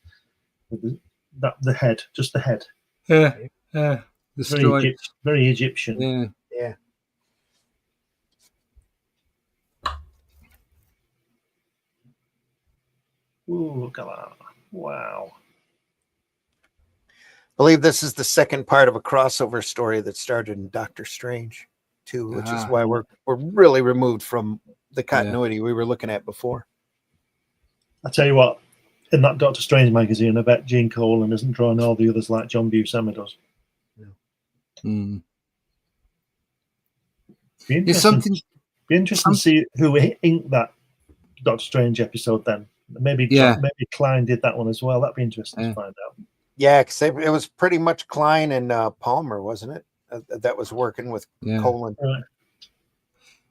The head, just the head. Yeah. Yeah. Very Egyptian. Yeah. Yeah. Ooh, look at that. Wow. believe this is the second part of a crossover story that started in Doctor Strange, too, which is why we're really removed from the continuity we were looking at before. I tell you what, in that Doctor Strange magazine, I bet Gene Colan isn't drawing all the others like John Buscema does. Mm. Be interesting to see who inked that Doctor Strange episode then. Maybe Klein did that one as well. That'd be interesting to find out. Yeah, because it was pretty much Klein and Palmer, wasn't it? That was working with Colan.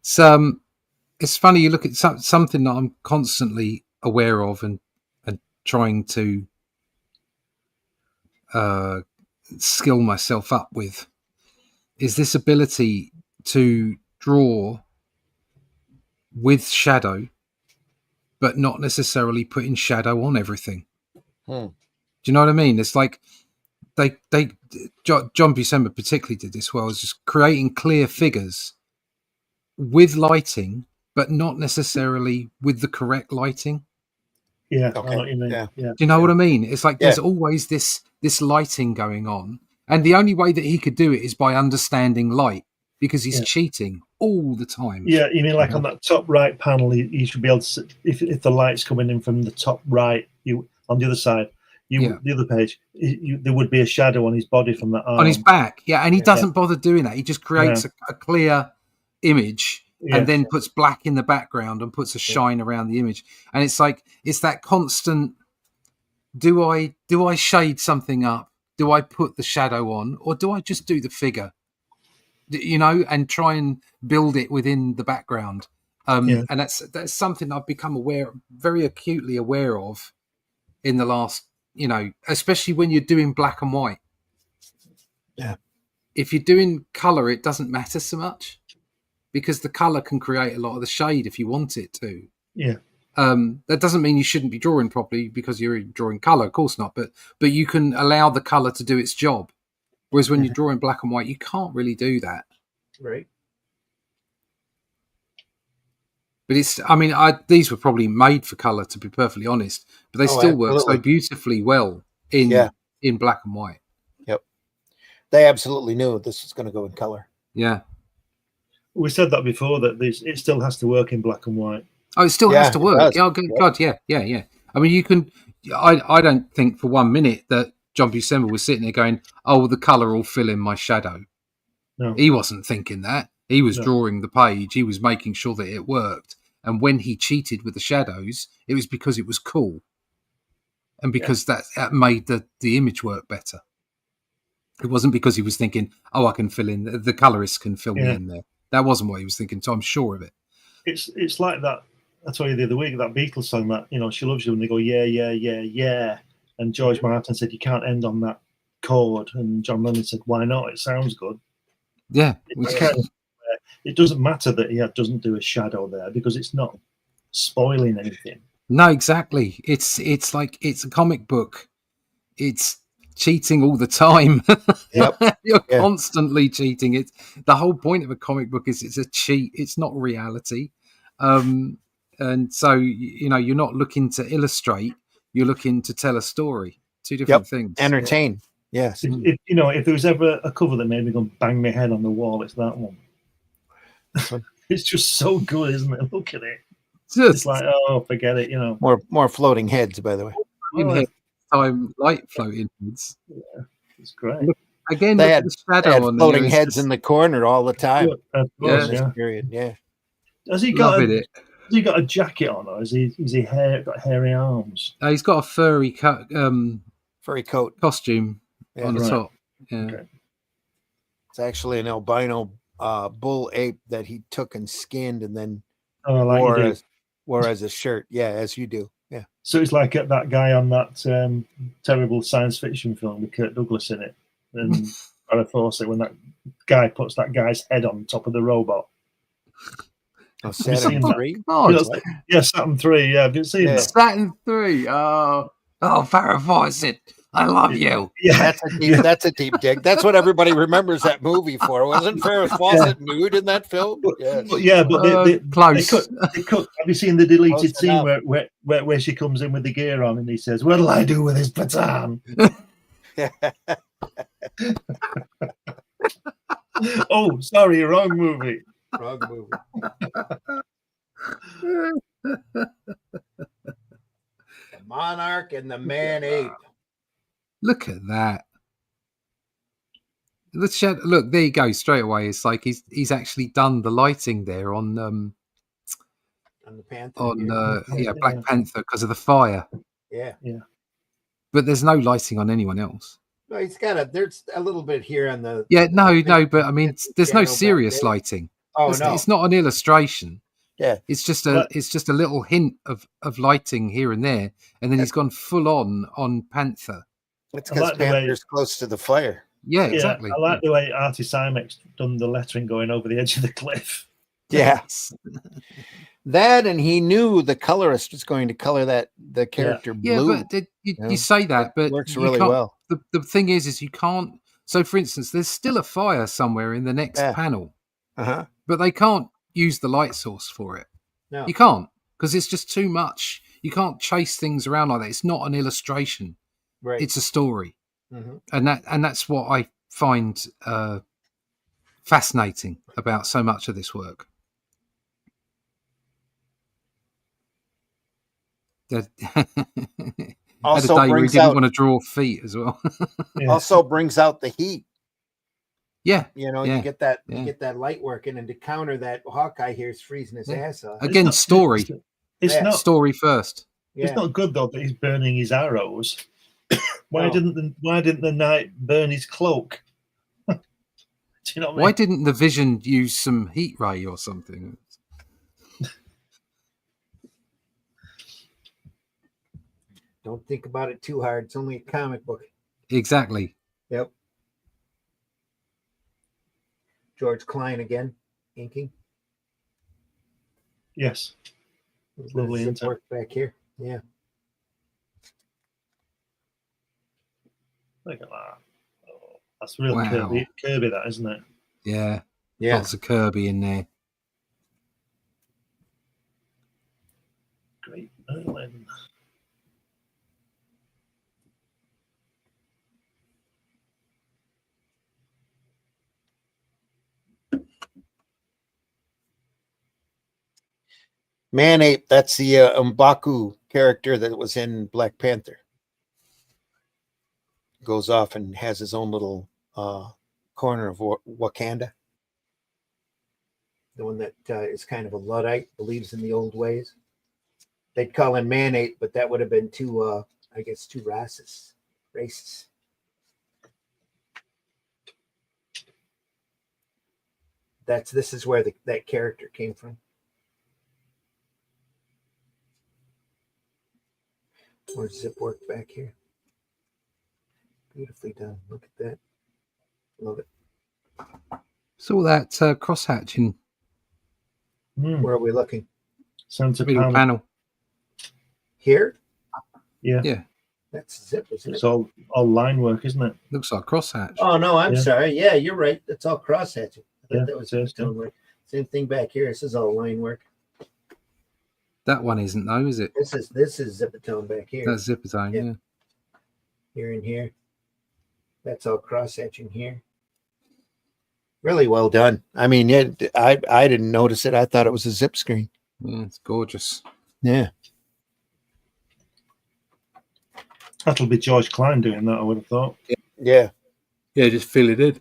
It's funny, you look at something that I'm constantly aware of and trying to skill myself up with is this ability to draw with shadow, but not necessarily putting shadow on everything. Do you know what I mean? It's like John Buscema particularly did this well, is just creating clear figures with lighting, but not necessarily with the correct lighting. Yeah, okay. I know what you mean. Yeah. Yeah. Do you know what I mean? It's like there's always this lighting going on, and the only way that he could do it is by understanding light, because he's cheating all the time. Yeah, you mean like on that top right panel, you should be able to, if the light's coming in from the top right, you on the other side, the other page, there would be a shadow on his body from that arm. On his back, and he doesn't bother doing that. He just creates a clear image. And then puts black in the background and puts a shine around the image. And it's like, it's that constant, do I shade something up? Do I put the shadow on? Or do I just do the figure? You know, and try and build it within the background. And that's something I've become very acutely aware of in the last, especially when you're doing black and white. Yeah. If you're doing color, it doesn't matter so much, because the color can create a lot of the shade if you want it to. Yeah. That doesn't mean you shouldn't be drawing properly because you're drawing color, of course not. But you can allow the color to do its job. Whereas when you're drawing black and white, you can't really do that. Right. But these were probably made for color, to be perfectly honest. But they still work so beautifully well in black and white. Yep. They absolutely knew this was going to go in color. Yeah. We said that before, that it still has to work in black and white. Oh, it still has to work. Oh, God, yeah. I mean, you can. I don't think for 1 minute that John Buscema was sitting there going, "Oh, the color will fill in my shadow." No, he wasn't thinking that. He was drawing the page. He was making sure that it worked. And when he cheated with the shadows, it was because it was cool, and because that made the image work better. It wasn't because he was thinking, "Oh, I can fill in the colorist can fill me in there." That wasn't what he was thinking, so I'm sure of it. It's like that. I told you the other week, that Beatles song that, She Loves You, and they go, yeah, yeah, yeah, yeah. And George Martin said, you can't end on that chord. And John Lennon said, why not? It sounds good. Yeah. It doesn't matter that he doesn't do a shadow there, because it's not spoiling anything. No, exactly. It's like, it's a comic book. It's cheating all the time. You're constantly cheating. It's the whole point of a comic book is it's a cheat. It's not reality. And so you're not looking to illustrate, you're looking to tell a story. Two different things. Entertain. Yes. If there was ever a cover that made me go bang my head on the wall, it's that one. It's just so good, isn't it? Look at it. It's like, oh, forget it. More floating heads, by the way. Time light floating heads. Yeah, it's great. Again, they had, the shadow they had on floating heads in the corner all the time. Period. Yeah. Has he got a jacket on, or is he got hairy arms? He's got a furry coat costume on the top. Yeah. Okay. It's actually an albino bull ape that he took and skinned and then wore as a shirt. Yeah, as you do. Yeah. So it's like that guy on that terrible science fiction film with Kirk Douglas in it, and Farrah Fawcett, when that guy puts that guy's head on top of the robot. Oh, Saturn 3? Saturn 3. Yeah, have you seen that? Saturn 3. Oh, Farrah Fawcett, I love you. Yeah, that's a deep dig. That's what everybody remembers that movie for. Wasn't Farrah Fawcett nude in that film? Yes. Close. They cut. Have you seen the deleted scene where she comes in with the gear on and he says, "What'll I do with this baton?" Oh, sorry, wrong movie. Wrong movie. The Monarch and the Man Ape. Look at that. Look, there you go. Straight away, it's like he's actually done the lighting there on the Panther. Black Panther because of the fire. Yeah. But there's no lighting on anyone else. No, he's got there's a little bit here on the. Yeah, no, but I mean, there's no serious lighting. Oh no, it's not an illustration. Yeah, it's just a little hint of lighting here and there, and then he's gone full on Panther. It's because Panther's close to the fire. Yeah, exactly. I like the way Artie Simex done the lettering going over the edge of the cliff. Yes. That, and he knew the colorist was going to color the character blue. Yeah, but you say that, but it works really well. The thing is you can't. So, for instance, there's still a fire somewhere in the next panel, but they can't use the light source for it. No, you can't, because it's just too much. You can't chase things around like that. It's not an illustration. Right. It's a story, and that's what I find fascinating about so much of this work. Also had a day where he didn't out, want to draw feet as well. Also brings out the heat. Yeah, you get that light working, and to counter that, Hawkeye here is freezing his ass off. Again, story. It's not story first. Yeah. It's not good though that he's burning his arrows. Why didn't the knight burn his cloak? Do you know what I mean? Why didn't the Vision use some heat ray or something? Don't think about it too hard. It's only a comic book. Exactly. Yep. George Klein again, inking. Yes. Lovely work back here. Yeah. Look at that. Oh, that's real Kirby, that, isn't it? Yeah. Lots of Kirby in there. Great Merlin. Man Ape, that's the M'Baku character that was in Black Panther. Goes off and has his own little corner of Wakanda. The one that is kind of a Luddite, believes in the old ways. They'd call him Man Ape, but that would have been too racist. This is where that character came from. More zip work back here. Beautifully done. Look at that. Love it. Saw that cross-hatching. Where are we looking? Center panel. Here? Yeah. Yeah. That's zip, isn't it? It's all line work, isn't it? Looks like crosshatch. Oh, no, I'm sorry. Yeah, you're right. That's all cross-hatching. I thought Yeah, that was tone work. Same thing back here. This is all line work. That one isn't though, is it? This is Zipatone back here. That's Zipatone, yeah. Here and here. That's all cross-hatching here. Really well done. I mean, I didn't notice it. I thought it was a zip screen. Yeah, it's gorgeous. Yeah. That'll be George Klein doing that, I would have thought. Yeah. Yeah, just fill it in.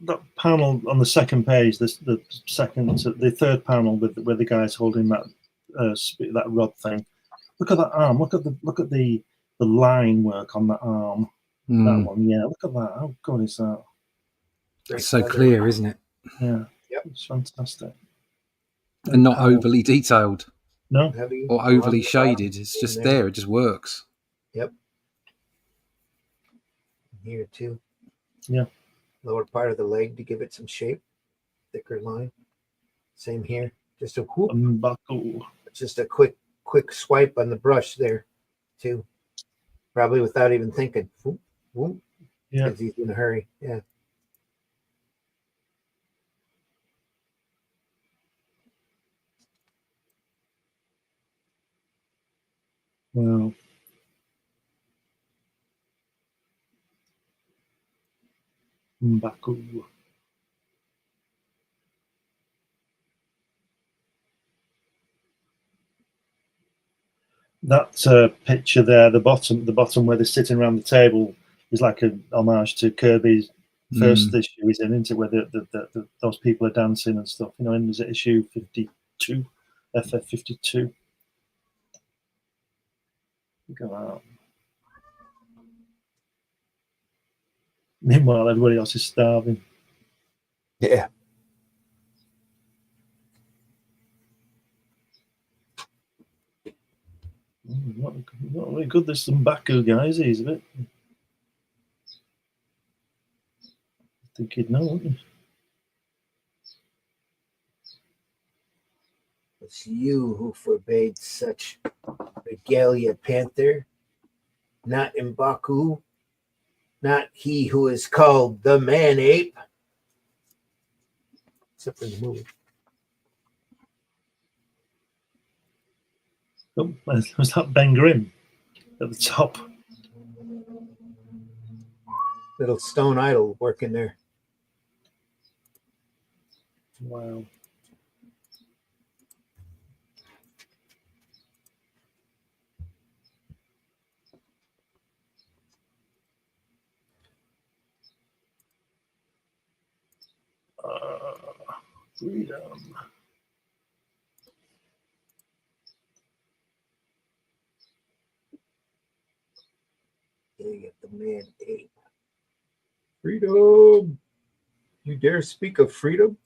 That panel on the second page, the third panel where the guy's holding that rod thing. Look at that arm. Look at the line work on that arm. That one, yeah. Look at that. How good is that? It's so clear, isn't it? Yeah. Yep. It's fantastic. And not overly detailed. No. Or overly shaded. It's just there. It just works. Yep. Here too. Yeah. Lower part of the leg to give it some shape. Thicker line. Same here. Just a whoop. Just a quick swipe on the brush there too. Probably without even thinking. Whoop, whoop. Yeah. Because he's in a hurry. Yeah. Wow. Mbaku. That picture there, the bottom where they're sitting around the table, is like an homage to Kirby's first issue he's in, isn't it? Where those people are dancing and stuff. You know, and is it issue 52, FF 52? Look at that. Meanwhile, everybody else is starving. Yeah. Not really good. There's some Baku guys. He's a bit. I think he'd know, wouldn't he? It's you who forbade such regalia, Panther, not M'Baku, not he who is called the man-ape. Except for the movie. Oh, was that Ben Grimm at the top? Little stone idol working there. Wow. Freedom. You get the man-ape. Freedom. You dare speak of freedom?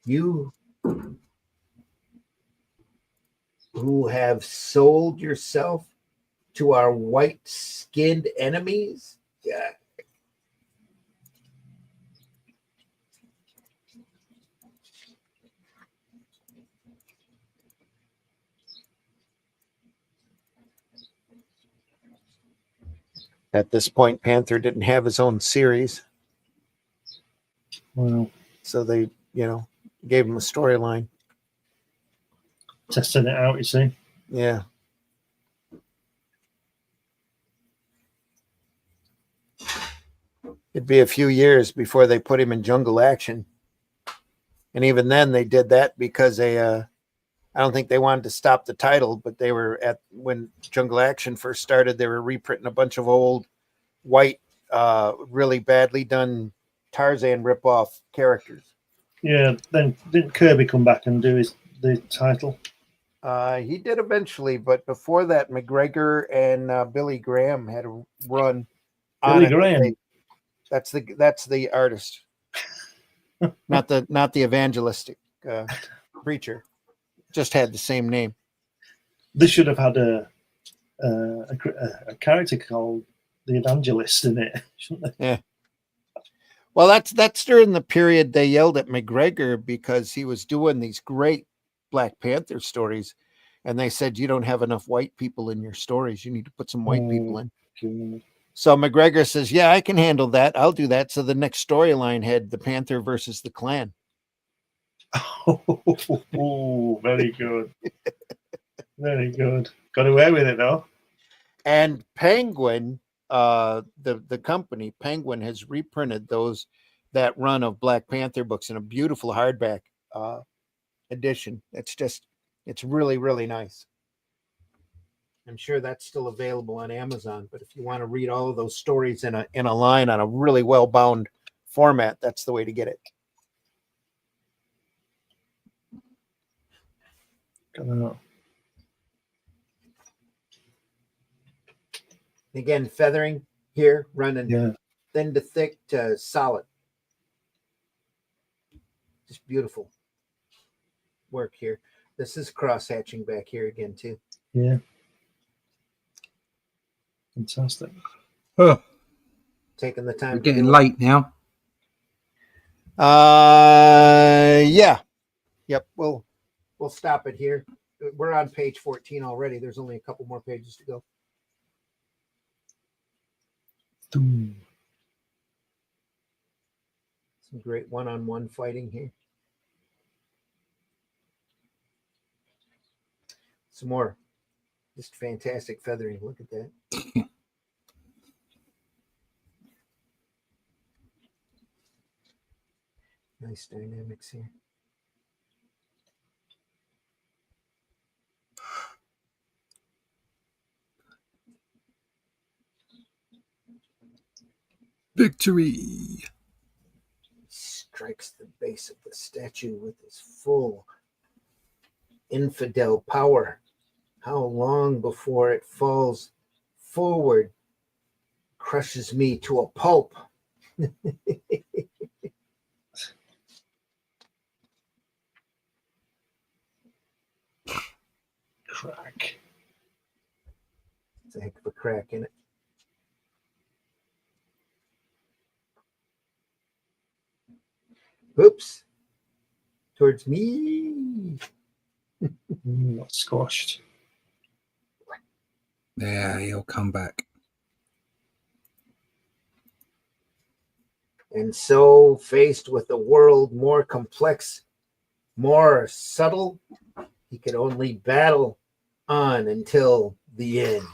You who have sold yourself to our white-skinned enemies? Yeah. At this point, Panther didn't have his own series. Wow. So they, gave him a storyline. Testing it out, you see. Yeah. It'd be a few years before they put him in Jungle Action. And even then they did that because they I don't think they wanted to stop the title, but they were when Jungle Action first started, they were reprinting a bunch of old white, really badly done Tarzan ripoff characters. Yeah, then didn't Kirby come back and do the title? He did eventually, but before that, McGregor and Billy Graham had a run. Billy Graham. That's the artist, not the evangelistic preacher. Just had the same name. This should have had a character called the Evangelist in it, shouldn't they? Yeah. Well, that's during the period they yelled at McGregor because he was doing these great Black Panther stories, and they said, you don't have enough white people in your stories. You need to put some white people in. God. So McGregor says, yeah, I can handle that. I'll do that. So the next storyline had the Panther versus the Klan. Oh, very good. Very good. Got away with it, though. And Penguin, the company, Penguin, has reprinted that run of Black Panther books in a beautiful hardback edition. It's really, really nice. I'm sure that's still available on Amazon, but if you want to read all of those stories in a line on a really well-bound format, that's the way to get it. Again, feathering here, running thin to thick to solid. Just beautiful work here. This is cross-hatching back here again, too. Yeah. Fantastic. Huh. Taking the time. We're getting late now. Yeah. Yep. We'll stop it here. We're on page 14 already. There's only a couple more pages to go. Some great one-on-one fighting here. Some more Just fantastic feathering. Look at that. Nice dynamics here. Victory! Strikes the base of the statue with his full infidel power. How long before it falls forward, crushes me to a pulp? Crack. It's a heck of a crack in it. Oops. Towards me. Not squashed. Yeah, he'll come back. And so, faced with a world more complex, more subtle, he could only battle on until the end.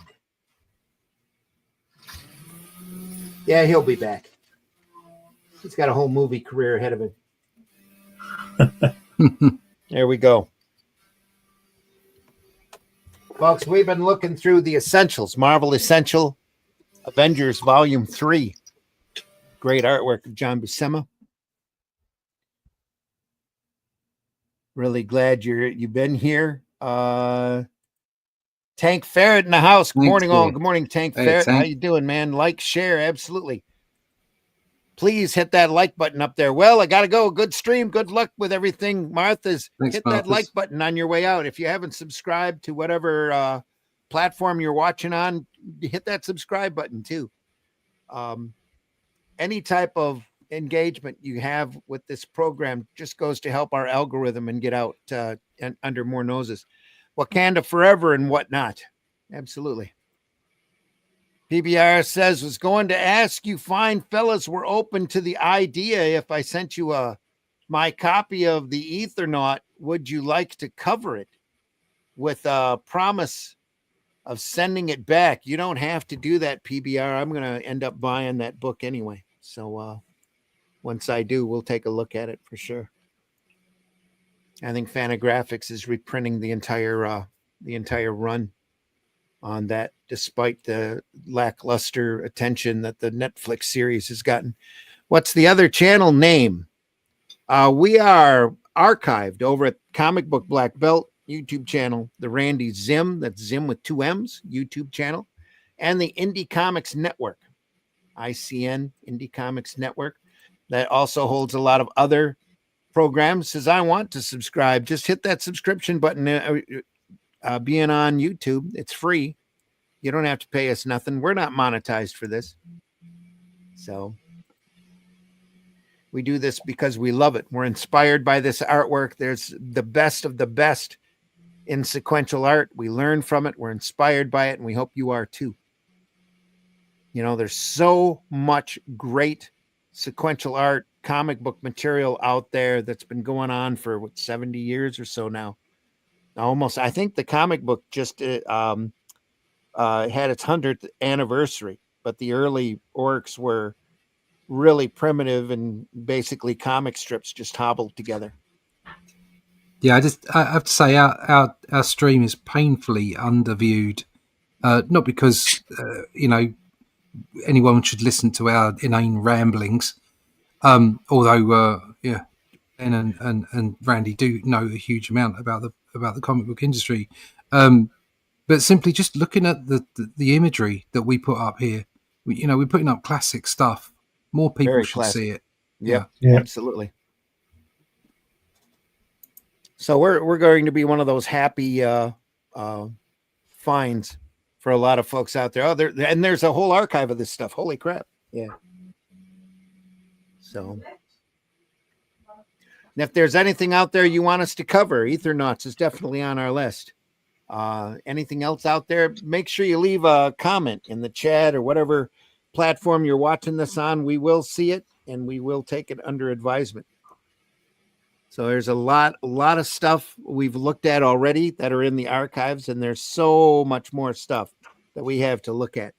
Yeah, he'll be back. He's got a whole movie career ahead of him. There we go. Folks, we've been looking through the essentials, Marvel Essential, Avengers Volume 3. Great artwork of John Buscema. Really glad you've been here. Tank Ferret in the house. Good morning, all. Good morning, Tank Ferret. How you doing, man? Like, share, absolutely. Please hit that like button up there. Well, I got to go. Good stream. Good luck with everything. Martha's, hit that like button on your way out. If you haven't subscribed to whatever platform you're watching on, hit that subscribe button too. Any type of engagement you have with this program just goes to help our algorithm and get out and under more noses. Wakanda forever and whatnot. Absolutely. PBR says, was going to ask you fine fellas were open to the idea if I sent you my copy of the Ethernaut, would you like to cover it with a promise of sending it back? You don't have to do that, PBR. I'm going to end up buying that book anyway. So once I do, we'll take a look at it for sure. I think Fantagraphics is reprinting the entire run on that, despite the lackluster attention that the Netflix series has gotten. What's the other channel name? We are archived over at Comic Book Black Belt YouTube channel, the Randy Zim, that's Zim with 2 M's, YouTube channel, and the Indie Comics Network, ICN, Indie Comics Network. That also holds a lot of other programs. Says, I want to subscribe. Just hit that subscription button. Being on YouTube, it's free. You don't have to pay us nothing. We're not monetized for this. So we do this because we love it. We're inspired by this artwork. There's the best of the best in sequential art. We learn from it. We're inspired by it, and we hope you are too. You know, there's so much great sequential art, comic book material out there that's been going on for 70 years or so now. Almost, I think the comic book just had its 100th anniversary, but the early works were really primitive and basically comic strips just hobbled together. Yeah, I have to say our stream is painfully underviewed. Not because anyone should listen to our inane ramblings, although Ben and Randy do know a huge amount about the comic book industry, but simply just looking at the imagery that we put up here, we're putting up classic stuff. More people Very should classic. see it. Yeah, absolutely. So we're going to be one of those happy finds for a lot of folks out there. And there's a whole archive of this stuff. Holy crap! Yeah. So, and if there's anything out there you want us to cover, Ethernauts is definitely on our list. Anything else out there, make sure you leave a comment in the chat or whatever platform you're watching this on. We will see it and we will take it under advisement. So there's a lot of stuff we've looked at already that are in the archives, and there's so much more stuff that we have to look at.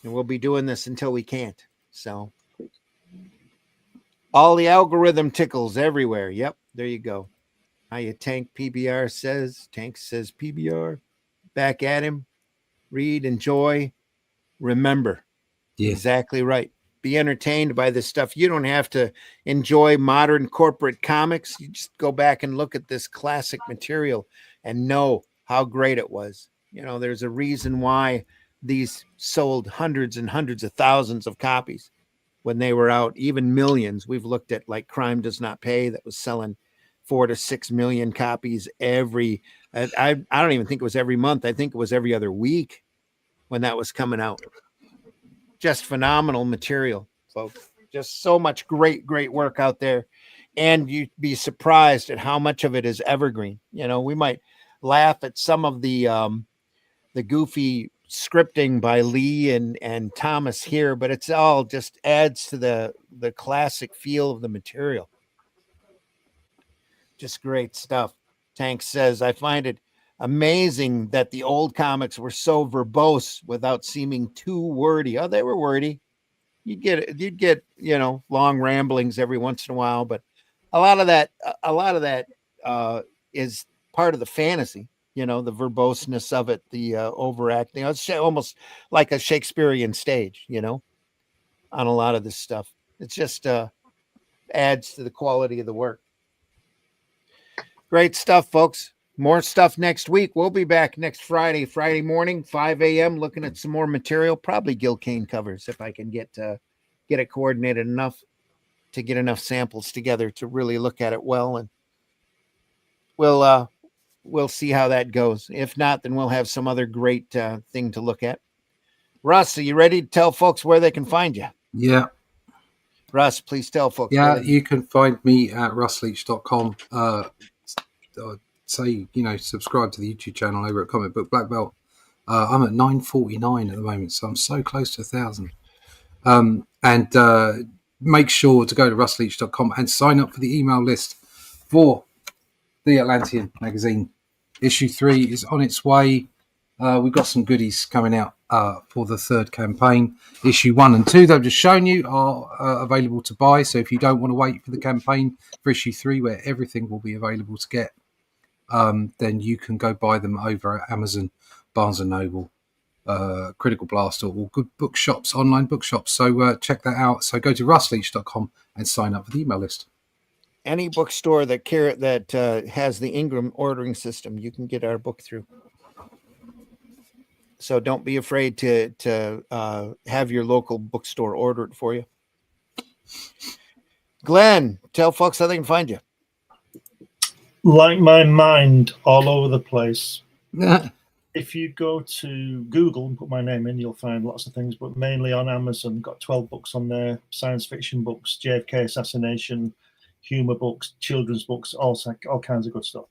And we'll be doing this until we can't. So all the algorithm tickles everywhere. Yep, there you go. How you Tank PBR says. Tank says PBR. Back at him. Read, enjoy, remember. Yeah. Exactly right. Be entertained by this stuff. You don't have to enjoy modern corporate comics. You just go back and look at this classic material and know how great it was. You know, there's a reason why these sold hundreds and hundreds of thousands of copies when they were out, even millions. We've looked at like Crime Does Not Pay, that was selling 4 to 6 million copies every, I don't even think it was every month. I think it was every other week when that was coming out. Just phenomenal material, folks. Just so much great work out there. And you'd be surprised at how much of it is evergreen. You know, we might laugh at some of the goofy scripting by Lee and Thomas here, but it's all just adds to the classic feel of the material. Just great stuff. Tank says, I find it amazing that the old comics were so verbose without seeming too wordy. Oh, they were wordy. You'd get, you know, long ramblings every once in a while, but a lot of that is part of the fantasy, you know, the verboseness of it, the overacting. It's almost like a Shakespearean stage, you know, on a lot of this stuff. It's just adds to the quality of the work. Great stuff, folks. More stuff next week. We'll be back next Friday morning, 5 a.m., looking at some more material, probably Gil Kane covers, if I can get it coordinated enough to get enough samples together to really look at it well. And we'll see how that goes. If not, then we'll have some other great thing to look at. Russ, are you ready to tell folks where they can find you? Yeah. Russ, please tell folks. Yeah, you can find me at russleach.com. Say, you know, subscribe to the YouTube channel over at Comic Book Black Belt. I'm at 949 at the moment, so I'm so close to 1,000. And make sure to go to russleach.com and sign up for the email list for the Atlantean magazine. Issue 3 is on its way. We've got some goodies coming out for the third campaign. Issue 1 and 2 that I've just shown you are available to buy. So if you don't want to wait for the campaign for issue 3, where everything will be available to get, then you can go buy them over at Amazon, Barnes & Noble, Critical Blast, or good bookshops, online bookshops. So check that out. So go to russleach.com and sign up for the email list. Any bookstore that has the Ingram ordering system, you can get our book through. So don't be afraid to have your local bookstore order it for you. Glenn, tell folks how they can find you. Like my mind, all over the place. If you go to Google and put my name in, you'll find lots of things, but mainly on Amazon. Got 12 books on there, science fiction books, JFK assassination, humor books, children's books, all kinds of good stuff.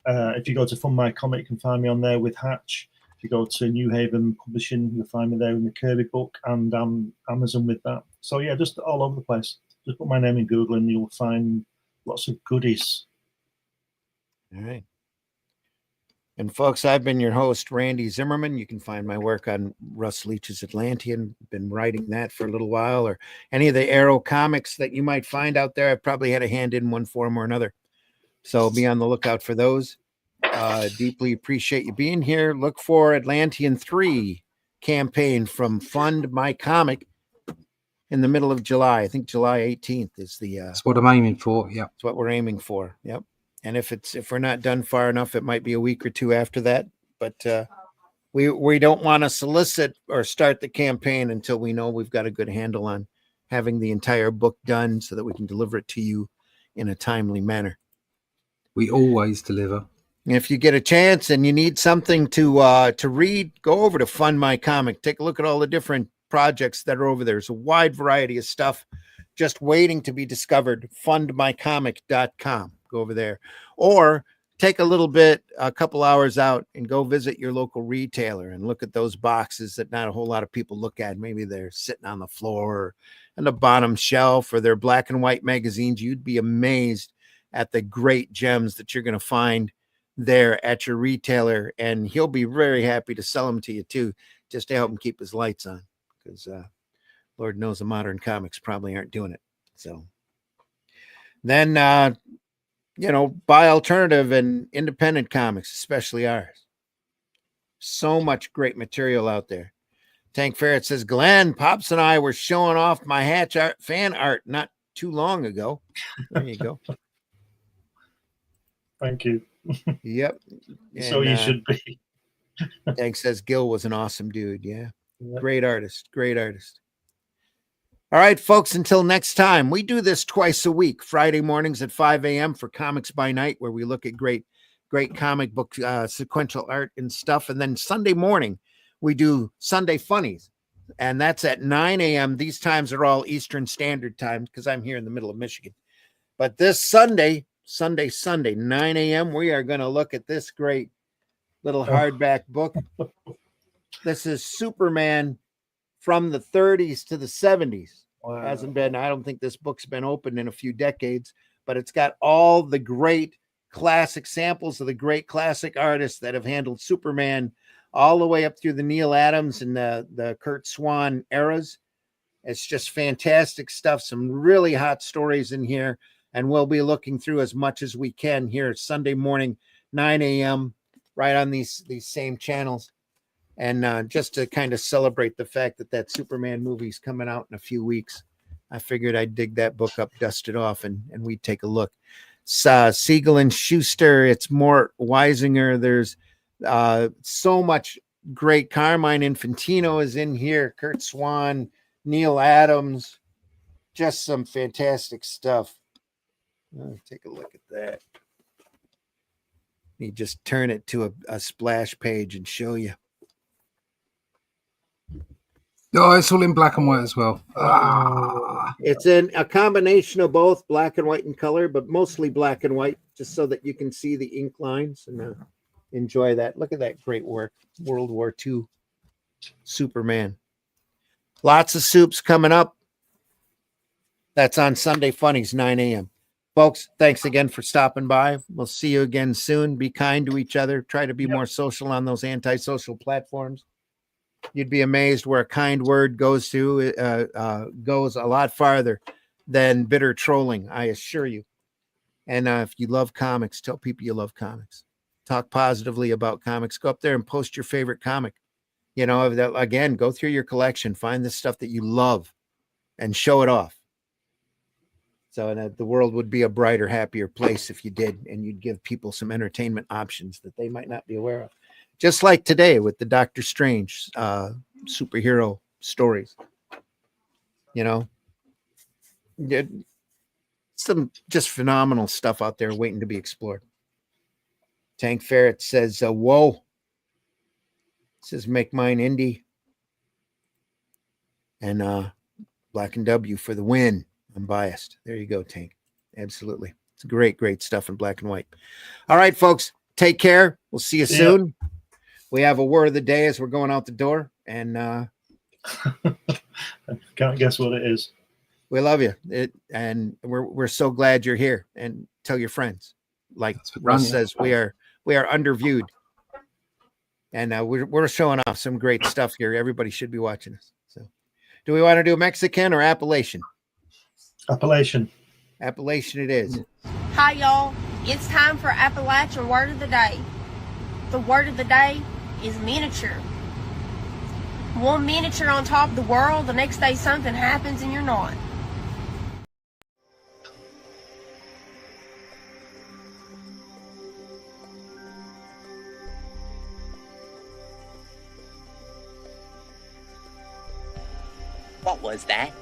If you go to Fund My Comic, you can find me on there with Hatch. If you go to New Haven Publishing, you'll find me there in the Kirby book, and Amazon with that. So yeah, just all over the place. Just put my name in Google and you'll find lots of goodies. All right. And folks, I've been your host, Randy Zimmerman. You can find my work on Russ Leach's Atlantean. Been writing that for a little while, or any of the Arrow comics that you might find out there. I've probably had a hand in one form or another. So be on the lookout for those. Deeply appreciate you being here. Look for Atlantean 3 campaign from Fund My Comic in the middle of July. I think July 18th is the... That's what I'm aiming for, yeah. That's what we're aiming for, yep. And if we're not done far enough, it might be a week or two after that. But we don't want to solicit or start the campaign until we know we've got a good handle on having the entire book done so that we can deliver it to you in a timely manner. We always deliver. If you get a chance and you need something to read, go over to Fund My Comic. Take a look at all the different projects that are over there. There's a wide variety of stuff just waiting to be discovered. Fundmycomic.com. Go over there, or take a couple hours out and go visit your local retailer and look at those boxes that not a whole lot of people look at. Maybe they're sitting on the floor on the bottom shelf or their black and white magazines, you'd be amazed at the great gems that you're going to find there at your retailer. And he'll be very happy to sell them to you too, just to help him keep his lights on, because Lord knows the modern comics probably aren't doing it. So then, buy alternative and independent comics, especially ours. So much great material out there. Tank Ferret says, Glenn, Pops and I were showing off my Hatch art, fan art not too long ago. There you go. Thank you. Yep. So you should be. Tank says Gil was an awesome dude. Yeah. Yep. Great artist. Great artist. All right, folks, until next time, we do this twice a week, Friday mornings at 5 a.m. for Comics by Night, where we look at great comic book sequential art and stuff. And then Sunday morning, we do Sunday Funnies, and that's at 9 a.m. These times are all Eastern Standard Time because I'm here in the middle of Michigan. But this Sunday, 9 a.m., we are going to look at this great little hardback book. This is Superman from the 30s to the 70s. Wow. I don't think this book's been opened in a few decades, but it's got all the great classic samples of the great classic artists that have handled Superman all the way up through the Neil Adams and the Kurt Swan eras. It's just fantastic stuff. Some really hot stories in here, and we'll be looking through as much as we can here Sunday morning, 9 a.m., right on these same channels. And just to kind of celebrate the fact that Superman movie's coming out in a few weeks, I figured I'd dig that book up, dust it off, and we'd take a look. Siegel and Schuster, it's Mort Weisinger. There's so much great. Carmine Infantino is in here, Kurt Swan, Neil Adams, just some fantastic stuff. Take a look at that. You just turn it to a splash page and show you. Oh, it's all in black and white as well. It's in a combination of both black and white and color, but mostly black and white, just so that you can see the ink lines and enjoy that. Look at that great work. World War II Superman. Lots of soups coming up. That's on Sunday Funnies, 9 a.m. Folks, thanks again for stopping by. We'll see you again soon. Be kind to each other. Try to be more social on those antisocial platforms. You'd be amazed where a kind word goes goes a lot farther than bitter trolling, I assure you. And if you love comics, tell people you love comics. Talk positively about comics. Go up there and post your favorite comic. Again, go through your collection, find the stuff that you love, and show it off. So the world would be a brighter, happier place if you did, and you'd give people some entertainment options that they might not be aware of. Just like today with the Doctor Strange superhero stories. Some just phenomenal stuff out there waiting to be explored. Tank Ferret says, whoa. Says, make mine indie. And Black and W for the win. I'm biased. There you go, Tank. Absolutely. It's great, great stuff in black and white. All right, folks. Take care. We'll see you soon. We have a word of the day as we're going out the door. And I can't guess what it is. We love you. And we're so glad you're here. And tell your friends. Like Russ says, we are underviewed. And we're showing off some great stuff here. Everybody should be watching us. So do we want to do Mexican or Appalachian? Appalachian. Appalachian it is. Hi, y'all. It's time for Appalachian Word of the Day. The word of the day is miniature. One miniature on top of the world, the next day something happens and you're not. What was that?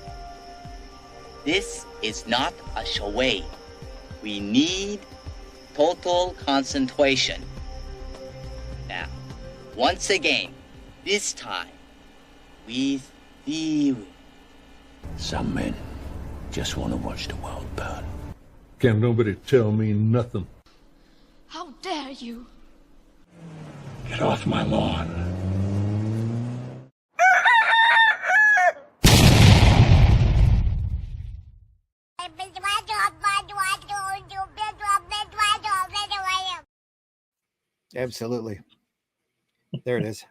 This is not a charade. We need total concentration. Now, once again, this time, with you. Some men just want to watch the world burn. Can't nobody tell me nothing. How dare you? Get off my lawn. Absolutely. There it is.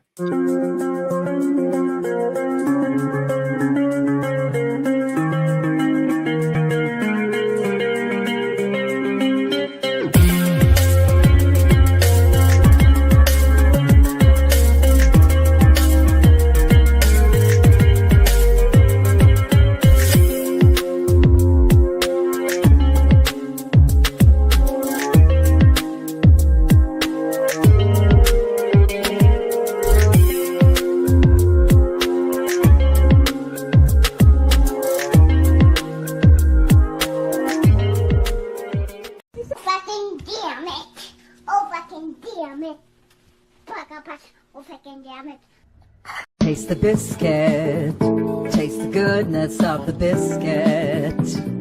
Fucking damn it! Oh, fucking damn it! Oh, fucking damn it! Taste the biscuit. Taste the goodness of the biscuit.